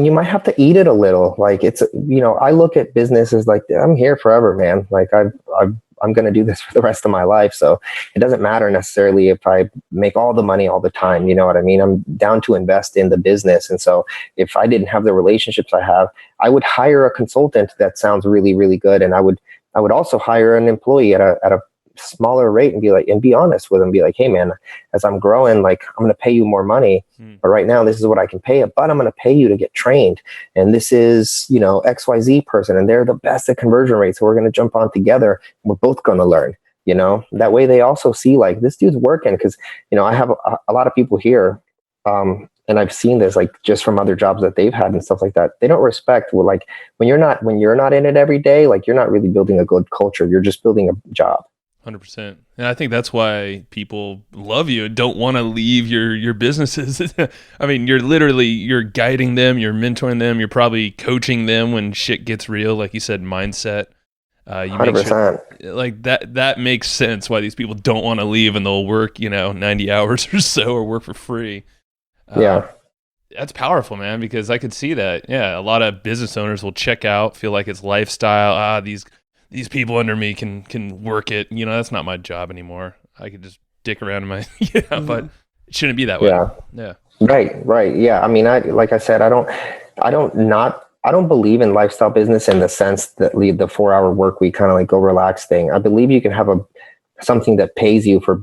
you might have to eat it a little. Like it's, I look at business as like, I'm here forever, man. Like I'm going to do this for the rest of my life. So it doesn't matter necessarily if I make all the money all the time. You know what I mean? I'm down to invest in the business. And so if I didn't have the relationships I have, I would hire a consultant that sounds really, really good. And I would also hire an employee at a smaller rate and be honest with them, be like, hey man, as I'm growing, like I'm going to pay you more money, but right now this is what I can pay you, but I'm going to pay you to get trained. And this is, XYZ person, and they're the best at conversion rates. So we're going to jump on together. We're both going to learn, that way they also see like this dude's working. Cause I have a lot of people here, and I've seen this like just from other jobs that they've had and stuff like that. They don't respect like when you're not in it every day, like you're not really building a good culture. You're just building a job. 100%. And I think that's why people love you and don't want to leave your businesses. I mean, you're guiding them, you're mentoring them, you're probably coaching them when shit gets real, like you said, mindset. 100%. Like that makes sense why these people don't want to leave, and they'll work, 90 hours or so, or work for free. Yeah. That's powerful, man, because I could see that. Yeah, a lot of business owners will check out, feel like it's lifestyle. These people under me can work it. That's not my job anymore. I could just dick around in my, but it shouldn't be that way. Yeah. Right. Yeah. I mean, like I said, I don't believe in lifestyle business in the sense that the 4-hour work week kind of like go relax thing. I believe you can have something that pays you for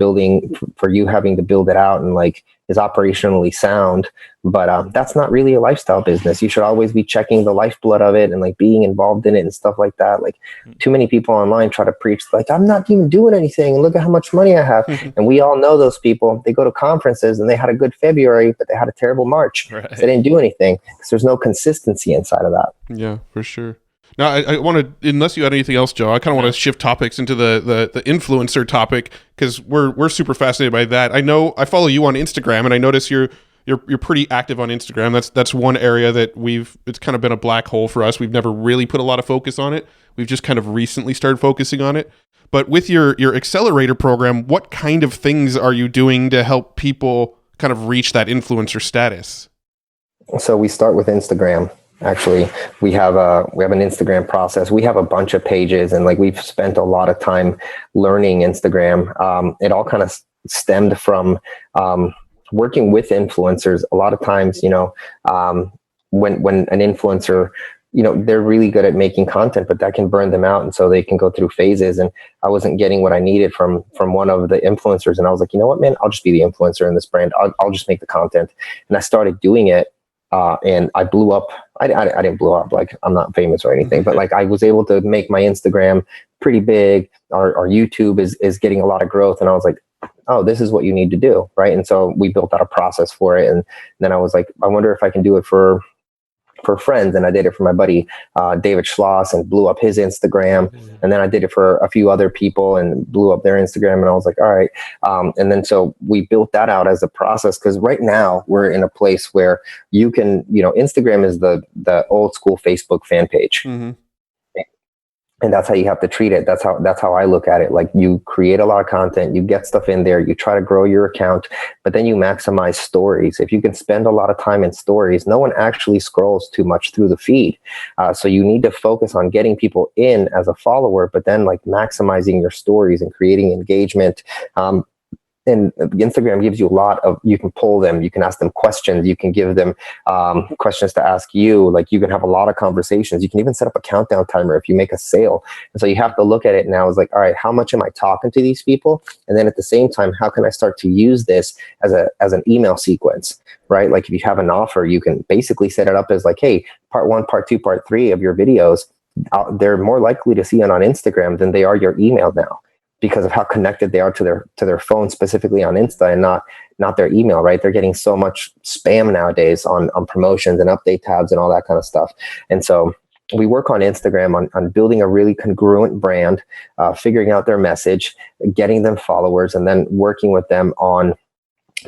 you having to build it out and like is operationally sound, but that's not really a lifestyle business. You should always be checking the lifeblood of it and like being involved in it and stuff like that. Like too many people online try to preach like, I'm not even doing anything and look at how much money I have. And we all know those people. They go to conferences and they had a good February, but they had a terrible March. Right. They didn't do anything because there's no consistency inside of that. Yeah, for sure. Now, I want to, unless you had anything else, Joe, I kind of want to shift topics into the influencer topic, because we're super fascinated by that. I know I follow you on Instagram, and I notice you're you're pretty active on Instagram. That's one area that it's kind of been a black hole for us. We've never really put a lot of focus on it. We've just kind of recently started focusing on it. But with your accelerator program, what kind of things are you doing to help people kind of reach that influencer status? So we start with Instagram. Actually, we have an Instagram process. We have a bunch of pages, and like we've spent a lot of time learning Instagram. It all kind of stemmed from working with influencers. A lot of times, when an influencer, they're really good at making content, but that can burn them out, and so they can go through phases. And I wasn't getting what I needed from one of the influencers, and I was like, you know what, man, I'll just be the influencer in this brand. I'll just make the content, and I started doing it. And I blew up. I didn't blow up, like I'm not famous or anything, but like I was able to make my Instagram pretty big. Our YouTube is getting a lot of growth. And I was like, oh, this is what you need to do. Right. And so we built out a process for it. And then I was like, I wonder if I can do it for friends. And I did it for my buddy, David Schloss, and blew up his Instagram. And then I did it for a few other people and blew up their Instagram. And I was like, all right. And then so we built that out as a process, because right now we're in a place where you can, Instagram is the old school Facebook fan page. Mm-hmm. And that's how you have to treat it. That's how I look at it. Like, you create a lot of content, you get stuff in there, you try to grow your account, but then you maximize stories. If you can spend a lot of time in stories, no one actually scrolls too much through the feed. So you need to focus on getting people in as a follower, but then like maximizing your stories and creating engagement. And Instagram gives you a lot of, you can pull them, you can ask them questions, you can give them questions to ask you, like you can have a lot of conversations. You can even set up a countdown timer if you make a sale. And so you have to look at it now as like, all right, how much am I talking to these people? And then at the same time, how can I start to use this as an email sequence, right? Like if you have an offer, you can basically set it up as like, hey, part 1, part 2, part 3 of your videos, they're more likely to see it on Instagram than they are your email now, because of how connected they are to their phone, specifically on Insta, and not their email, right? They're getting so much spam nowadays on promotions and update tabs and all that kind of stuff. And so we work on Instagram on building a really congruent brand, figuring out their message, getting them followers, and then working with them on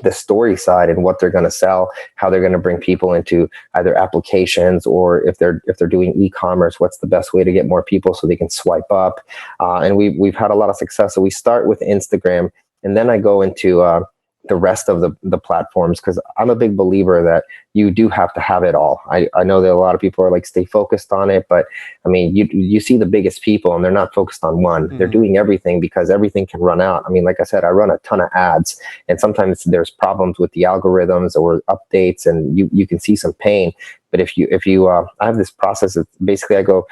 the story side and what they're going to sell, how they're going to bring people into either applications, or if they're doing e-commerce, what's the best way to get more people so they can swipe up. And we've had a lot of success. So we start with Instagram, and then I go into the rest of the platforms, because I'm a big believer that you do have to have it all. I know that a lot of people are like, stay focused on it, but I mean, you see the biggest people and they're not focused on one. Mm-hmm. They're doing everything because everything can run out. I mean, like I said, I run a ton of ads, and sometimes there's problems with the algorithms or updates, and you can see some pain. But if you I have this process of basically I go,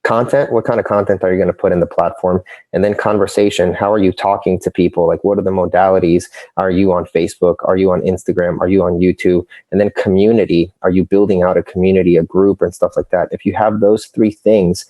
content, what kind of content are you going to put in the platform? And then conversation, how are you talking to people? Like, what are the modalities? Are you on Facebook? Are you on Instagram? Are you on YouTube? And then community, are you building out a community, a group, and stuff like that? If you have those 3 things,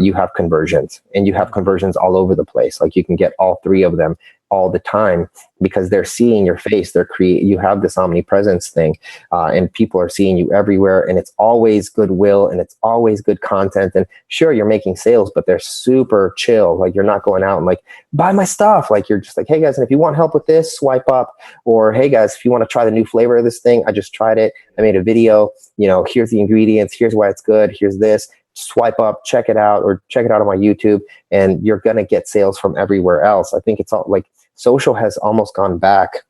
you have conversions, and you have conversions all over the place. Like, you can get all 3 of them all the time, because they're seeing your face. You have this omnipresence thing, and people are seeing you everywhere, and it's always goodwill, and it's always good content. And sure, you're making sales, but they're super chill. Like, you're not going out and like, buy my stuff. Like, you're just like, hey guys, and if you want help with this, swipe up. Or hey guys, if you want to try the new flavor of this thing, I just tried it, I made a video, here's the ingredients, here's why it's good, here's this, swipe up, check it out, or check it out on my YouTube, and you're going to get sales from everywhere else. I think it's all like, social has almost gone back.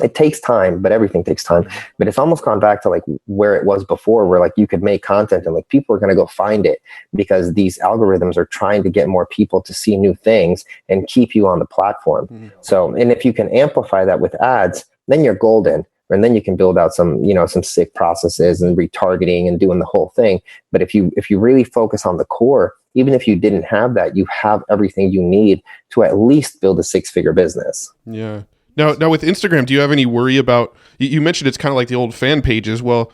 It takes time, but everything takes time. But it's almost gone back to like where it was before, where like you could make content and like people are going to go find it, because these algorithms are trying to get more people to see new things and keep you on the platform. Mm-hmm. So, and if you can amplify that with ads, then you're golden. And then you can build out some sick processes and retargeting and doing the whole thing. But if you really focus on the core, even if you didn't have that, you have everything you need to at least build a 6-figure business. Yeah. Now with Instagram, do you have any worry about, you mentioned it's kind of like the old fan pages. Well,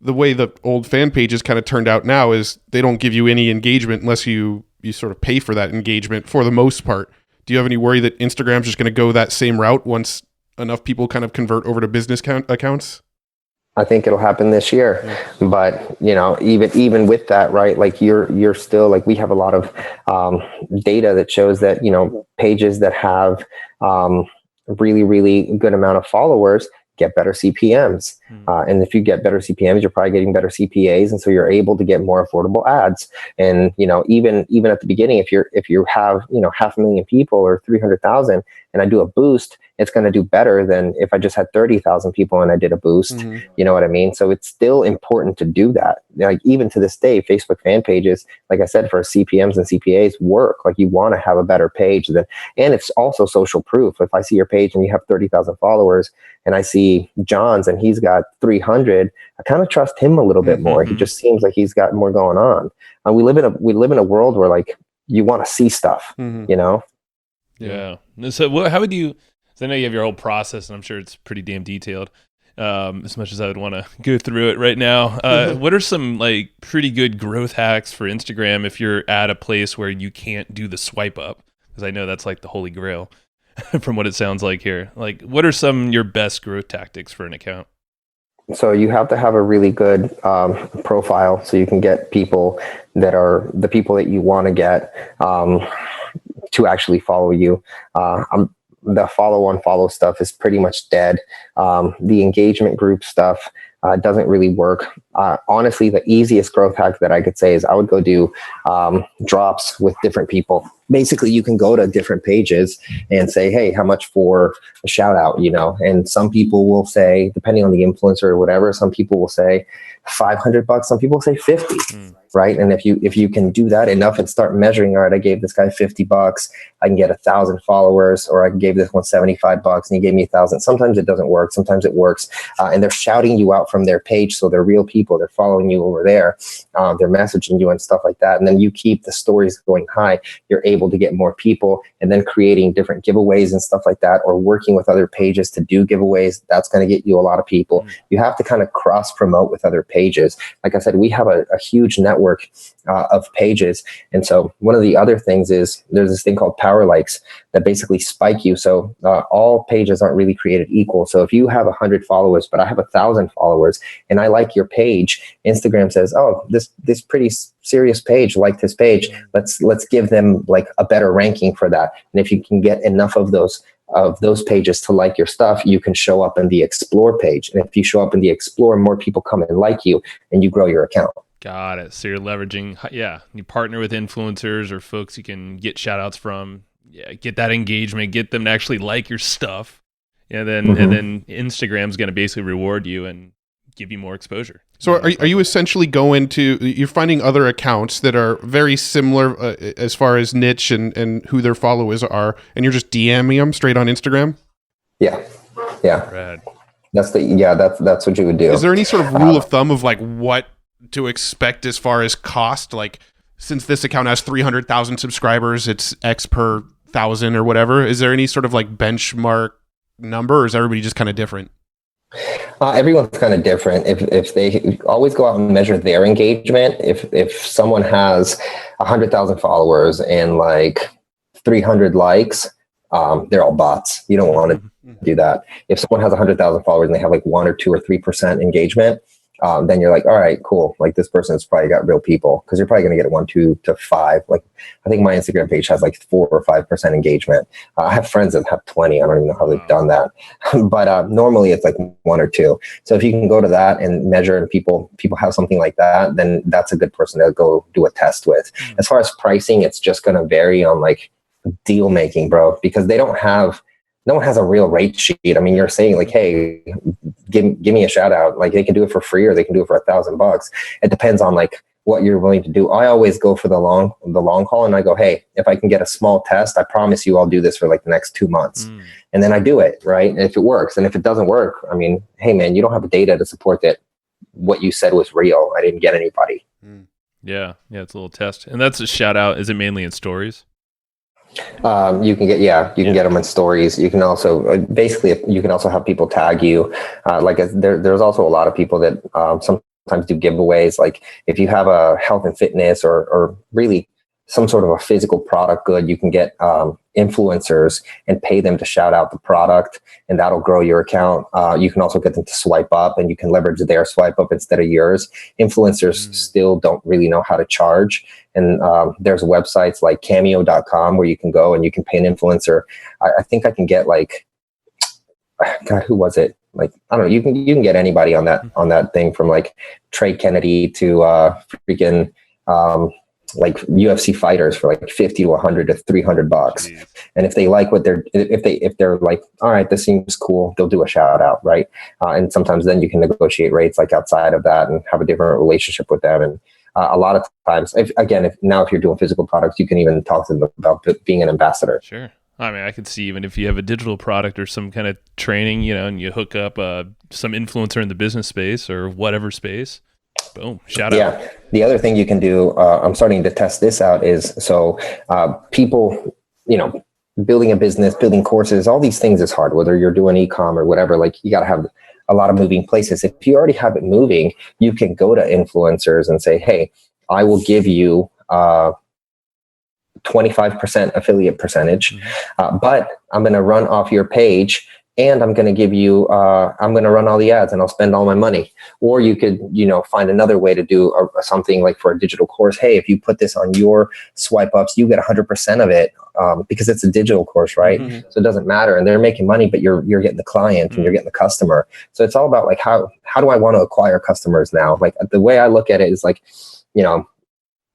the way the old fan pages kind of turned out now is they don't give you any engagement unless you sort of pay for that engagement for the most part. Do you have any worry that Instagram's just going to go that same route once enough people kind of convert over to business accounts? I think it'll happen this year. Yeah. But, even with that, right, like you're still like, we have a lot of data that shows that, pages that have really, really good amount of followers get better CPMs. And if you get better CPMs, you're probably getting better CPAs. And so you're able to get more affordable ads. And, even at the beginning, if you have, 500,000 people or 300,000 and I do a boost, it's going to do better than if I just had 30,000 people and I did a boost. You know what I mean? So it's still important to do that. Like even to this day, Facebook fan pages, like I said, for CPMs and CPAs work. Like you want to have a better page and it's also social proof. If I see your page and you have 30,000 followers and I see John's and he's got 300, I kind of trust him a little bit more. He just seems like he's got more going on. And we live in a world where like you want to see stuff, Yeah. So how would you, so I know you have your whole process and I'm sure it's pretty damn detailed. As much as I would want to go through it right now, what are some like pretty good growth hacks for Instagram if you're at a place where you can't do the swipe up? Because I know that's like the holy grail from what it sounds like here. Like, what are some your best growth tactics for an account? So you have to have a really good profile so you can get people that are the people that you want to get to actually follow you. The follow stuff is pretty much dead. The engagement group stuff doesn't really work. Honestly, the easiest growth hack that I could say is I would go do drops with different people. Basically, you can go to different pages and say, hey, how much for a shout out, and some people will say, depending on the influencer or whatever, some people will say $500, some people say 50, right? And if you can do that enough and start measuring, all right, I gave this guy $50, I can get 1,000 followers, or I gave this one $75 and he gave me 1,000. Sometimes it doesn't work. Sometimes it works. And they're shouting you out from their page. So they're real people. They're following you over there. They're messaging you and stuff like that. And then you keep the stories going high. You're able to get more people, and then creating different giveaways and stuff like that, or working with other pages to do giveaways. That's going to get you a lot of people. You have to kind of cross promote with other pages. Like I said, we have a huge network of pages. And so one of the other things is there's this thing called power likes that basically spike you. So all pages aren't really created equal. So if you have 100 followers, but I have 1,000 followers and I like your page, Instagram says, oh, this pretty serious page liked his page. Let's give them like a better ranking for that. And if you can get enough of those pages to like your stuff, you can show up in the explore page. And if you show up in the explore, more people come and like you and you grow your account. Got it. So you're leveraging, you partner with influencers or folks you can get shout outs from, get that engagement, get them to actually like your stuff. And then Instagram's going to basically reward you and give you more exposure. So are you essentially you're finding other accounts that are very similar as far as niche and who their followers are, and you're just DMing them straight on Instagram? Yeah. Rad. That's what you would do. Is there any sort of rule of thumb of like what to expect as far as cost? Like, since this account has 300,000 subscribers, it's X per 1,000 or whatever. Is there any sort of like benchmark number, or is everybody just kind of different? Everyone's kind of different. If they always go out and measure their engagement, if someone has 100,000 followers and like 300 likes, they're all bots. You don't want to do that. If someone has 100,000 followers and they have like 1 or 2 or 3% engagement, then you're like, all right, cool. Like this person's probably got real people, because you're probably going to get 1, 2 to 5. Like I think my Instagram page has like 4 or 5% engagement. I have friends that have 20. I don't even know how they've done that, but normally it's like 1 or 2. So if you can go to that and measure, and people have something like that, then that's a good person to go do a test with. As far as pricing, it's just going to vary on like deal making, bro, because no one has a real rate sheet. I mean, you're saying like, hey, give me a shout out. Like they can do it for free or they can do it for $1,000. It depends on like what you're willing to do. I always go for the long haul, and I go, hey, if I can get a small test, I promise you I'll do this for like the next 2 months. And then I do it, right? And if it works, and if it doesn't work, I mean, hey man, you don't have the data to support that what you said was real. I didn't get anybody. Yeah, it's a little test. And that's a shout out. Is it mainly in stories? You can get them in stories. You can also you can also have people tag you. There's also a lot of people that sometimes do giveaways. Like if you have a health and fitness or really some sort of a physical product good, you can get influencers and pay them to shout out the product, and that'll grow your account. You can also get them to swipe up, and you can leverage their swipe up instead of yours. Influencers still don't really know how to charge. And there's websites like cameo.com where you can go and you can pay an influencer. I think I can get like, God, who was it? like, I don't know, you can get anybody on that thing, from like Trey Kennedy to freaking like UFC fighters for like 50 to 100 to $300. Jeez. And if they like if they're like, all right, this seems cool, they'll do a shout out, right? And sometimes then you can negotiate rates like outside of that and have a different relationship with them. And a lot of times, if you're doing physical products, you can even talk to them about being an ambassador. Sure. I mean, I could see even if you have a digital product or some kind of training, you know, and you hook up some influencer in the business space or whatever space, boom, shout out. Yeah. The other thing you can do, I'm starting to test this out, is people, you know, building a business, building courses, all these things is hard, whether you're doing e-com or whatever. Like, you got to have a lot of moving places. If you already have it moving, you can go to influencers and say, hey, I will give you 25% affiliate percentage, but I'm going to run off your page, and I'm going to give you, I'm going to run all the ads, and I'll spend all my money. Or you could, you know, find another way to do something like for a digital course. Hey, if you put this on your swipe ups, you get 100% of it, because it's a digital course, right? Mm-hmm. So it doesn't matter, and they're making money, but you're getting the client and you're getting the customer. So it's all about like, how do I want to acquire customers now? Like, the way I look at it is like, you know,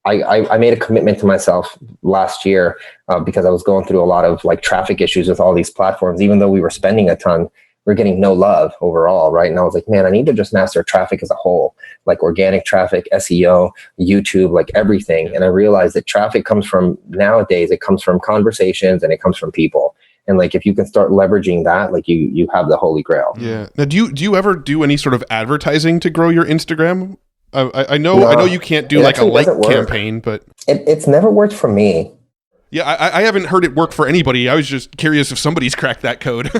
I made a commitment to myself last year because I was going through a lot of like traffic issues with all these platforms. Even though we were spending a ton, we're getting no love overall, right? And I was like, man, I need to just master traffic as a whole, like organic traffic, SEO, YouTube, like everything. And I realized that traffic comes from, nowadays, it comes from conversations and it comes from people. And like, if you can start leveraging that, like you have the holy grail. Yeah. Now, do you ever do any sort of advertising to grow your Instagram? I know you can't do like a like campaign, but it's never worked for me. Yeah, I haven't heard it work for anybody. I was just curious if somebody's cracked that code.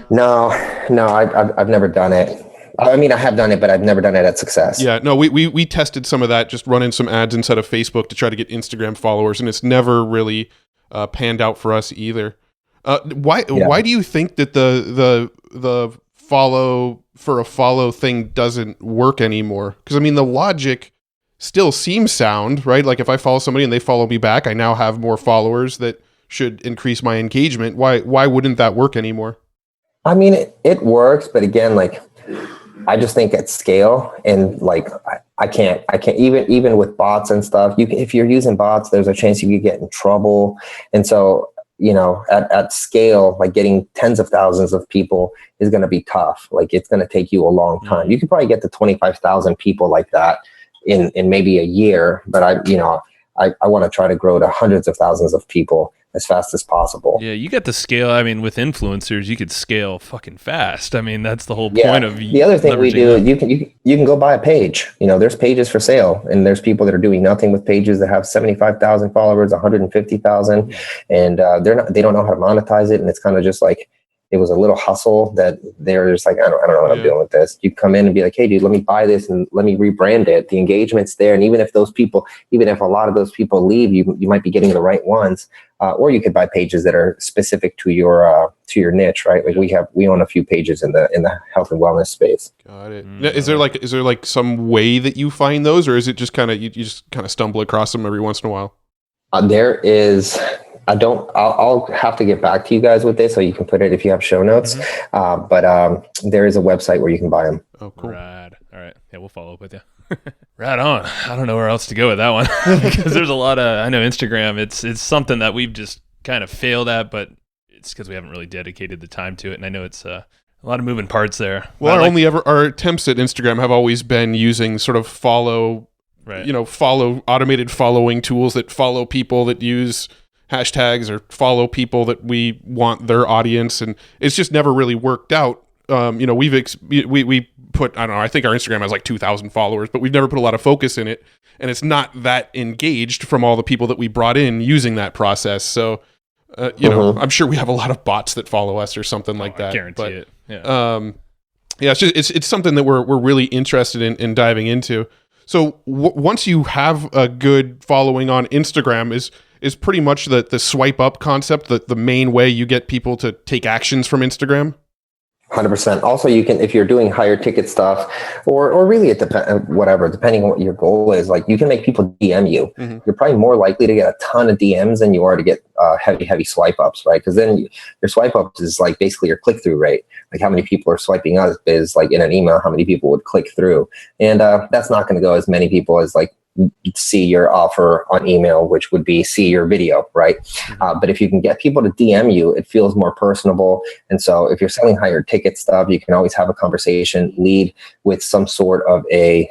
No, I've never done it. I mean, I have done it, but I've never done it at success. Yeah, no, we tested some of that, just running some ads instead of Facebook to try to get Instagram followers, and it's never really panned out for us either. Why do you think that the follow for a follow thing doesn't work anymore? Because I mean, the logic still seems sound, right? Like, if I follow somebody and they follow me back, I now have more followers that should increase my engagement. Why wouldn't that work anymore? I mean, it works, but again, like, I just think at scale, and like, I can't even with bots and stuff, if you're using bots, there's a chance you could get in trouble. And so, you know, at scale, like getting tens of thousands of people is going to be tough. Like, it's going to take you a long time. You could probably get to 25,000 people like that in maybe a year, but I want to try to grow to hundreds of thousands of people as fast as possible. Yeah, you get the scale. I mean, with influencers, you could scale fucking fast. I mean, that's the whole point of the other thing we do. You can go buy a page. You know, there's pages for sale, and there's people that are doing nothing with pages that have 75,000 followers, 150,000, and they don't know how to monetize it, and it's kind of just like, it was a little hustle that they're just like, I don't know what I'm doing with this. You come in and be like, hey, dude, let me buy this and let me rebrand it. The engagement's there. And even if a lot of those people leave, you might be getting the right ones. Or you could buy pages that are specific to your niche, right? Like, we own a few pages in the health and wellness space. Got it. Now, is there like some way that you find those, or is it just kind of, you just kind of stumble across them every once in a while? There is. I'll have to get back to you guys with this, so you can put it if you have show notes. Mm-hmm. But there is a website where you can buy them. Oh, cool. Rad. All right. Yeah, we'll follow up with you. Right on. I don't know where else to go with that one, because there's a lot of, I know Instagram, it's something that we've just kind of failed at, but it's because we haven't really dedicated the time to it. And I know it's a lot of moving parts there. Well, our attempts at Instagram have always been using sort of follow automated following tools that follow people that use hashtags or follow people that we want their audience, and it's just never really worked out. We put, I don't know, I think our Instagram has like 2,000 followers, but we've never put a lot of focus in it, and it's not that engaged from all the people that we brought in using that process. So I'm sure we have a lot of bots that follow us or something like that. I guarantee it. Yeah. It's something that we're really interested in diving into. So once you have a good following on Instagram, is pretty much the swipe up concept the main way you get people to take actions from Instagram? 100%. Also, you can, if you're doing higher ticket stuff, or really it depends, whatever, depending on what your goal is, like you can make people DM you. You're probably more likely to get a ton of DMs than you are to get heavy swipe ups, right? Because then your swipe ups is like basically your click through rate. Like how many people are swiping up is like in an email, how many people would click through. And that's not going to go as many people as like see your offer on email, which would be see your video, right? But if you can get people to DM you, it feels more personable. And so if you're selling higher ticket stuff, you can always have a conversation, lead with some sort of a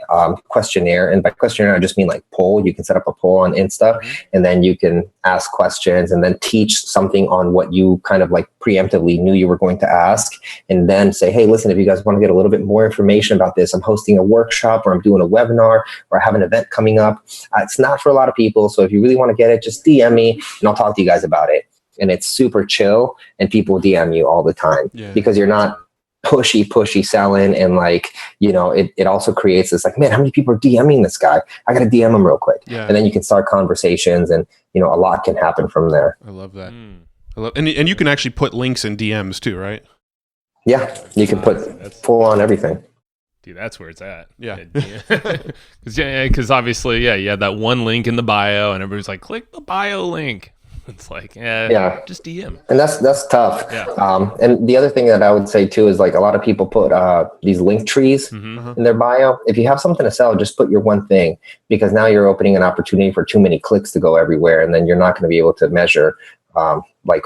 questionnaire. And by questionnaire, I just mean like poll. You can set up a poll on Insta, and then you can ask questions and then teach something on what you kind of like preemptively knew you were going to ask. And then say, hey, listen, if you guys want to get a little bit more information about this, I'm hosting a workshop, or I'm doing a webinar, or I have an event coming up. It's not for a lot of people. So if you really want to get it, just DM me and I'll talk to you guys about it. And it's super chill, and people DM you all the time because you're not pushy selling. And like, you know, it also creates this like, man, how many people are DMing this guy? I got to DM him real quick. And then you can start conversations, and, you know, a lot can happen from there. I love that. And you can actually put links in DMs too, right? Yeah. You can put full on everything. Dude, that's where it's at. Yeah. Because obviously, you had that one link in the bio, and everybody's like, click the bio link. It's like, just DM. And that's tough. Yeah. And the other thing that I would say too is like a lot of people put these link trees in their bio. If you have something to sell, just put your one thing, because now you're opening an opportunity for too many clicks to go everywhere, and then you're not going to be able to measure like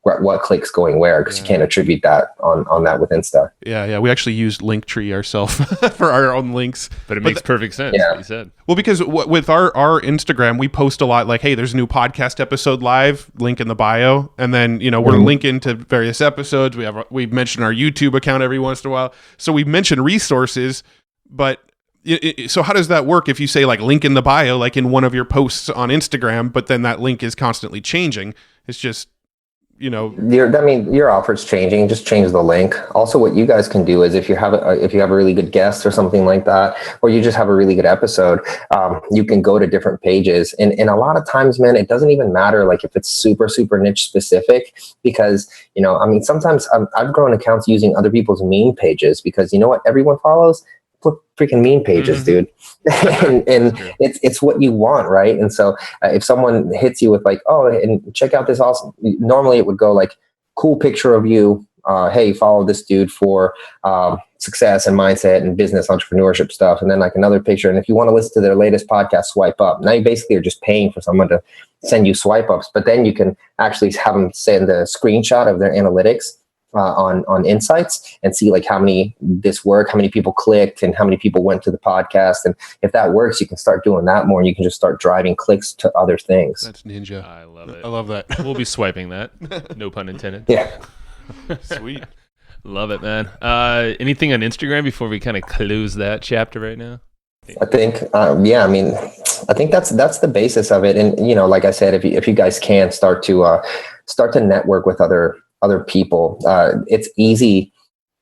what clicks going where, because you can't attribute that on that with Insta. Yeah. We actually used Linktree ourselves for our own links. But it makes perfect sense, what you said. Well, because with our Instagram, we post a lot like, hey, there's a new podcast episode live, link in the bio. And then, you know, we're linking to various episodes. We've mentioned our YouTube account every once in a while. So we mention resources, but so how does that work if you say like link in the bio, like in one of your posts on Instagram, but then that link is constantly changing? It's just, you know, your offer's changing. Just change the link. Also, what you guys can do is if you have a really good guest or something like that, or you just have a really good episode, you can go to different pages. And a lot of times, man, it doesn't even matter like if it's super niche specific, because, you know, I mean, sometimes I've grown accounts using other people's meme pages, because you know what everyone follows? Freaking meme pages, dude. and it's what you want, right? And so if someone hits you with like, oh, and check out this awesome, normally it would go like, cool picture of you, hey, follow this dude for success and mindset and business entrepreneurship stuff, and then like another picture. And if you want to listen to their latest podcast, swipe up. Now you basically are just paying for someone to send you swipe ups, but then you can actually have them send a screenshot of their analytics on Insights and see like how many people clicked and how many people went to the podcast. And if that works, you can start doing that more, and you can just start driving clicks to other things. That's ninja. I love it. I love that. We'll be swiping that. No pun intended. Yeah. Sweet. Love it, man. Anything on Instagram before we kind of close that chapter right now? I think, I think that's the basis of it. And, you know, like I said, if you guys can start to network with other people, it's easy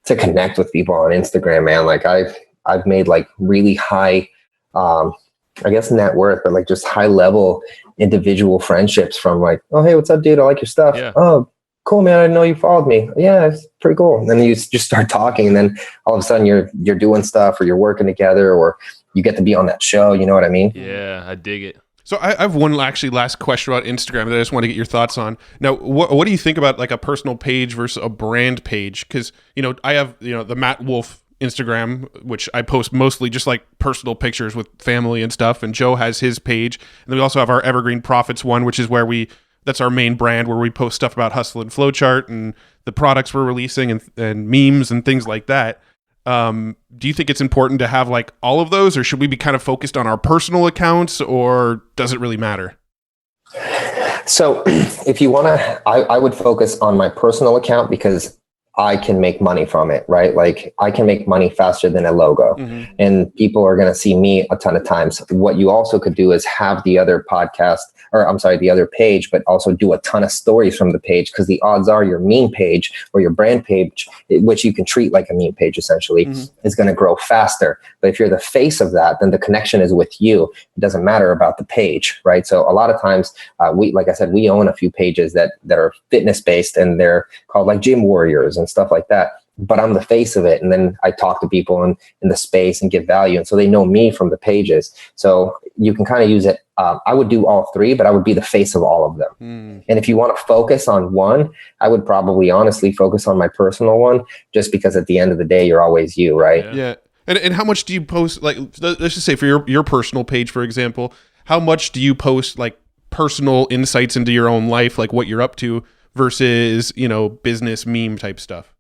to connect with people on Instagram, man. Like I've made like really high, I guess net worth, but like just high level individual friendships from like, oh, hey, what's up, dude? I like your stuff. Yeah. Oh, cool, man. I didn't know you followed me. Yeah, it's pretty cool. And then you just start talking, and then all of a sudden you're doing stuff, or you're working together, or you get to be on that show. You know what I mean? Yeah, I dig it. So I have one last question about Instagram that I just want to get your thoughts on. Now, what do you think about like a personal page versus a brand page? Because, you know, I have, you know, the Matt Wolf Instagram, which I post mostly just like personal pictures with family and stuff. And Joe has his page. And then we also have our Evergreen Profits one, which is where that's our main brand, where we post stuff about Hustle and Flowchart and the products we're releasing and memes and things like that. Do you think it's important to have like all of those, or should we be kind of focused on our personal accounts, or does it really matter? So if you want to, I would focus on my personal account, because I can make money from it, right? Like I can make money faster than a logo, and people are going to see me a ton of times. What you also could do is have the other the other page, but also do a ton of stories from the page, because the odds are your meme page or your brand page, which you can treat like a meme page essentially, is going to grow faster. But if you're the face of that, then the connection is with you. It doesn't matter about the page, right? So a lot of times, like I said, we own a few pages that are fitness based, and they're called like Gym Warriors and stuff like that. but I'm the face of it. And then I talk to people in the space and give value. And so they know me from the pages. So you can kind of use it. I would do all three, but I would be the face of all of them. And if you want to focus on one, I would probably honestly focus on my personal one, just because at the end of the day, you're always you, right? Yeah. And how much do you post? Like, let's just say for your personal page, for example, how much do you post like personal insights into your own life, like what you're up to, versus, you know, business meme type stuff?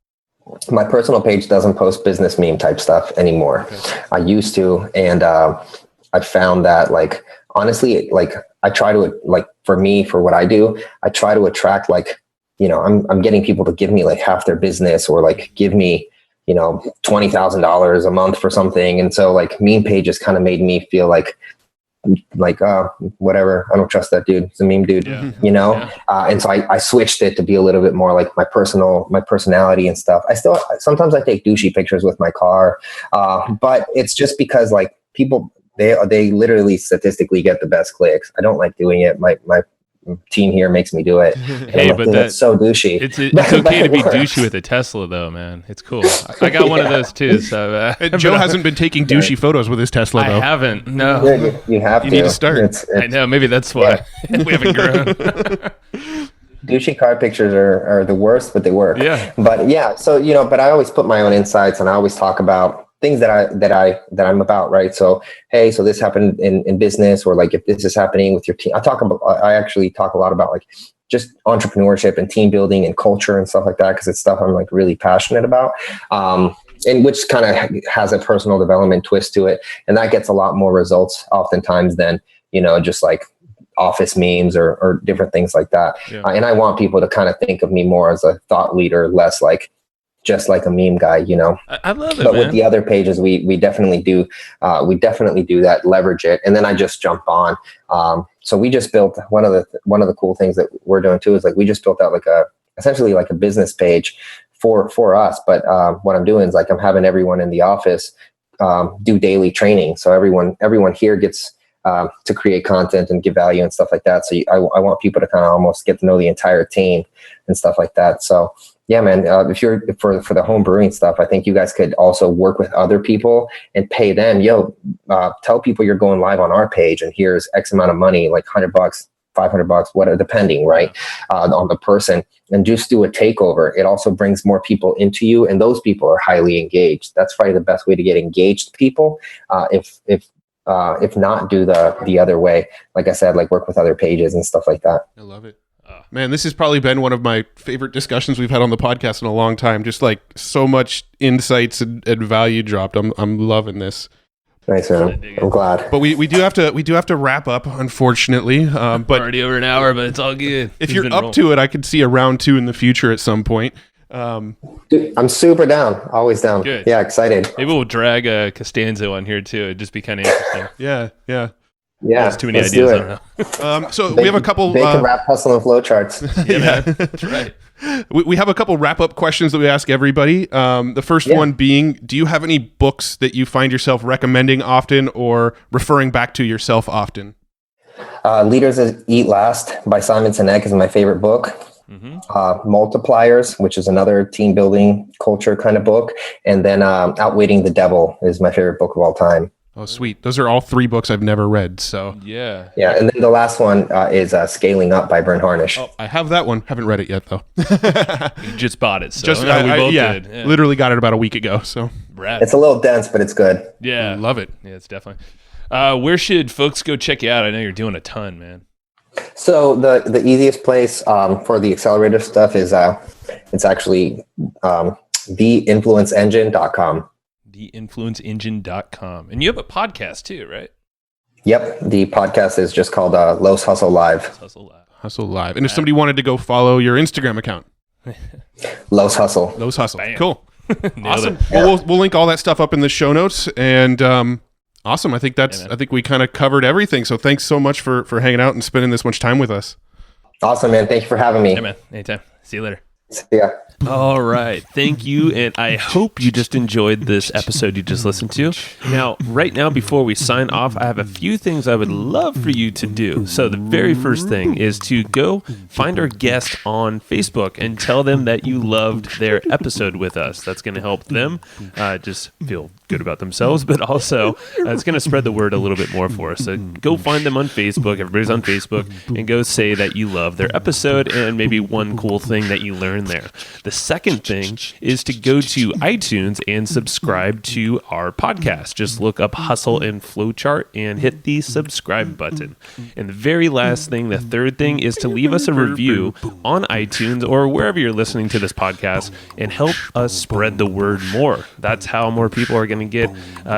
My personal page doesn't post business meme type stuff anymore. Okay. I used to, and I found that, like, honestly, like, I try to, like, for me, for what I do, I try to attract, like, you know, I'm getting people to give me like half their business, or like give me, you know, $20,000 a month for something. And so like meme pages kind of made me feel like whatever, I don't trust that dude, he's a meme dude, you know. And so I switched it to be a little bit more like my personality and stuff. Sometimes I take douchey pictures with my car, but it's just because like people, they literally statistically get the best clicks. I don't like doing it. My team here makes me do it. Hey, but that's so douchey. It's okay to be douchey with a Tesla, though, man. It's cool. I got one of those too. So Joe hasn't been taking douchey photos with his Tesla, though. I haven't. No, you have to. You need to start. I know. Maybe that's why we haven't grown. Douchey car pictures are the worst, but they work. Yeah. But yeah, so you know, but I always put my own insights, and I always talk about things that I'm about, right? So, hey, so this happened in business, or like if this is happening with your team. I actually talk a lot about like just entrepreneurship and team building and culture and stuff like that, because it's stuff I'm like really passionate about. And which kind of has a personal development twist to it. And that gets a lot more results oftentimes than, you know, just like office memes or different things like that. Yeah. And I want people to kind of think of me more as a thought leader, less like just like a meme guy, you know. I love it, but man. With the other pages, we definitely do that, leverage it, and then I just jump on. So we just built one of the cool things that we're doing too is like we just built out like essentially like a business page for us. But what I'm doing is like I'm having everyone in the office do daily training, so everyone here gets to create content and give value and stuff like that. So I want people to kind of almost get to know the entire team and stuff like that. So yeah, man, if you're for the home brewing stuff, I think you guys could also work with other people and pay them. Tell people you're going live on our page, and here's X amount of money, like $100, $500, whatever, depending, right, on the person, and just do a takeover. It also brings more people into you, and those people are highly engaged. That's probably the best way to get engaged people. If not, do the other way. Like I said, like work with other pages and stuff like that. I love it. Man, this has probably been one of my favorite discussions we've had on the podcast in a long time. Just like so much insights and value dropped. I'm loving this. Nice, man. I'm glad. But we do have to wrap up, unfortunately. But already over an hour, but it's all good. If you're up to it, I could see a round 2 in the future at some point. Dude, I'm super down. Always down. Good. Yeah, excited. Maybe we'll drag Costanzo on here too. It'd just be kind of interesting. Yeah. There's too many ideas. I don't know. So we have a couple. They can rap, hustle, and flow charts. Yeah, that's right. We have a couple wrap-up questions that we ask everybody. The first one being, do you have any books that you find yourself recommending often or referring back to yourself often? Leaders Eat Last by Simon Sinek is my favorite book. Mm-hmm. Multipliers, which is another team building culture kind of book. And then Outwitting the Devil is my favorite book of all time. Oh, sweet. Those are all 3 books I've never read. So yeah. And then the last one is Scaling Up by Brent Harnish. Oh, I have that one. Haven't read it yet, though. You just bought it. So we both did. Yeah. Literally got it about a week ago. So rad. It's a little dense, but it's good. Yeah. I love it. Yeah, it's definitely. Where should folks go check you out? I know you're doing a ton, man. So the easiest place for the accelerator stuff is it's actually theinfluenceengine.com. theinfluenceengine.com. And you have a podcast too, right? Yep. The podcast is just called Los Hustle Live. Hustle Live. And if somebody wanted to go follow your Instagram account? Los Hustle. Bam. Cool. Awesome. Well, we'll link all that stuff up in the show notes. And awesome. I think I think we kind of covered everything. So thanks so much for hanging out and spending this much time with us. Awesome, man. Thank you for having me. Yeah, man. Anytime. See you later. See ya. All right. Thank you. And I hope you just enjoyed this episode you just listened to. Now, right now, before we sign off, I have a few things I would love for you to do. So the very first thing is to go find our guest on Facebook and tell them that you loved their episode with us. That's going to help them just feel good about themselves, but also it's going to spread the word a little bit more for us. So go find them on Facebook. Everybody's on Facebook, and go say that you love their episode and maybe one cool thing that you learned there. The second thing is to go to iTunes and subscribe to our podcast. Just look up Hustle and Flowchart and hit the subscribe button. And the very last thing, the third thing, is to leave us a review on iTunes or wherever you're listening to this podcast and help us spread the word more. That's how more people are going to get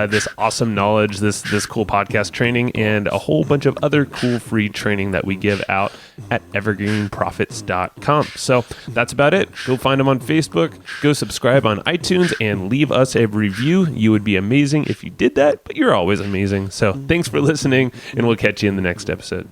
this awesome knowledge, this cool podcast training, and a whole bunch of other cool free training that we give out at evergreenprofits.com. So that's about it. Go find them on Facebook, go subscribe on iTunes, and leave us a review. You would be amazing if you did that, but you're always amazing. So thanks for listening, and we'll catch you in the next episode.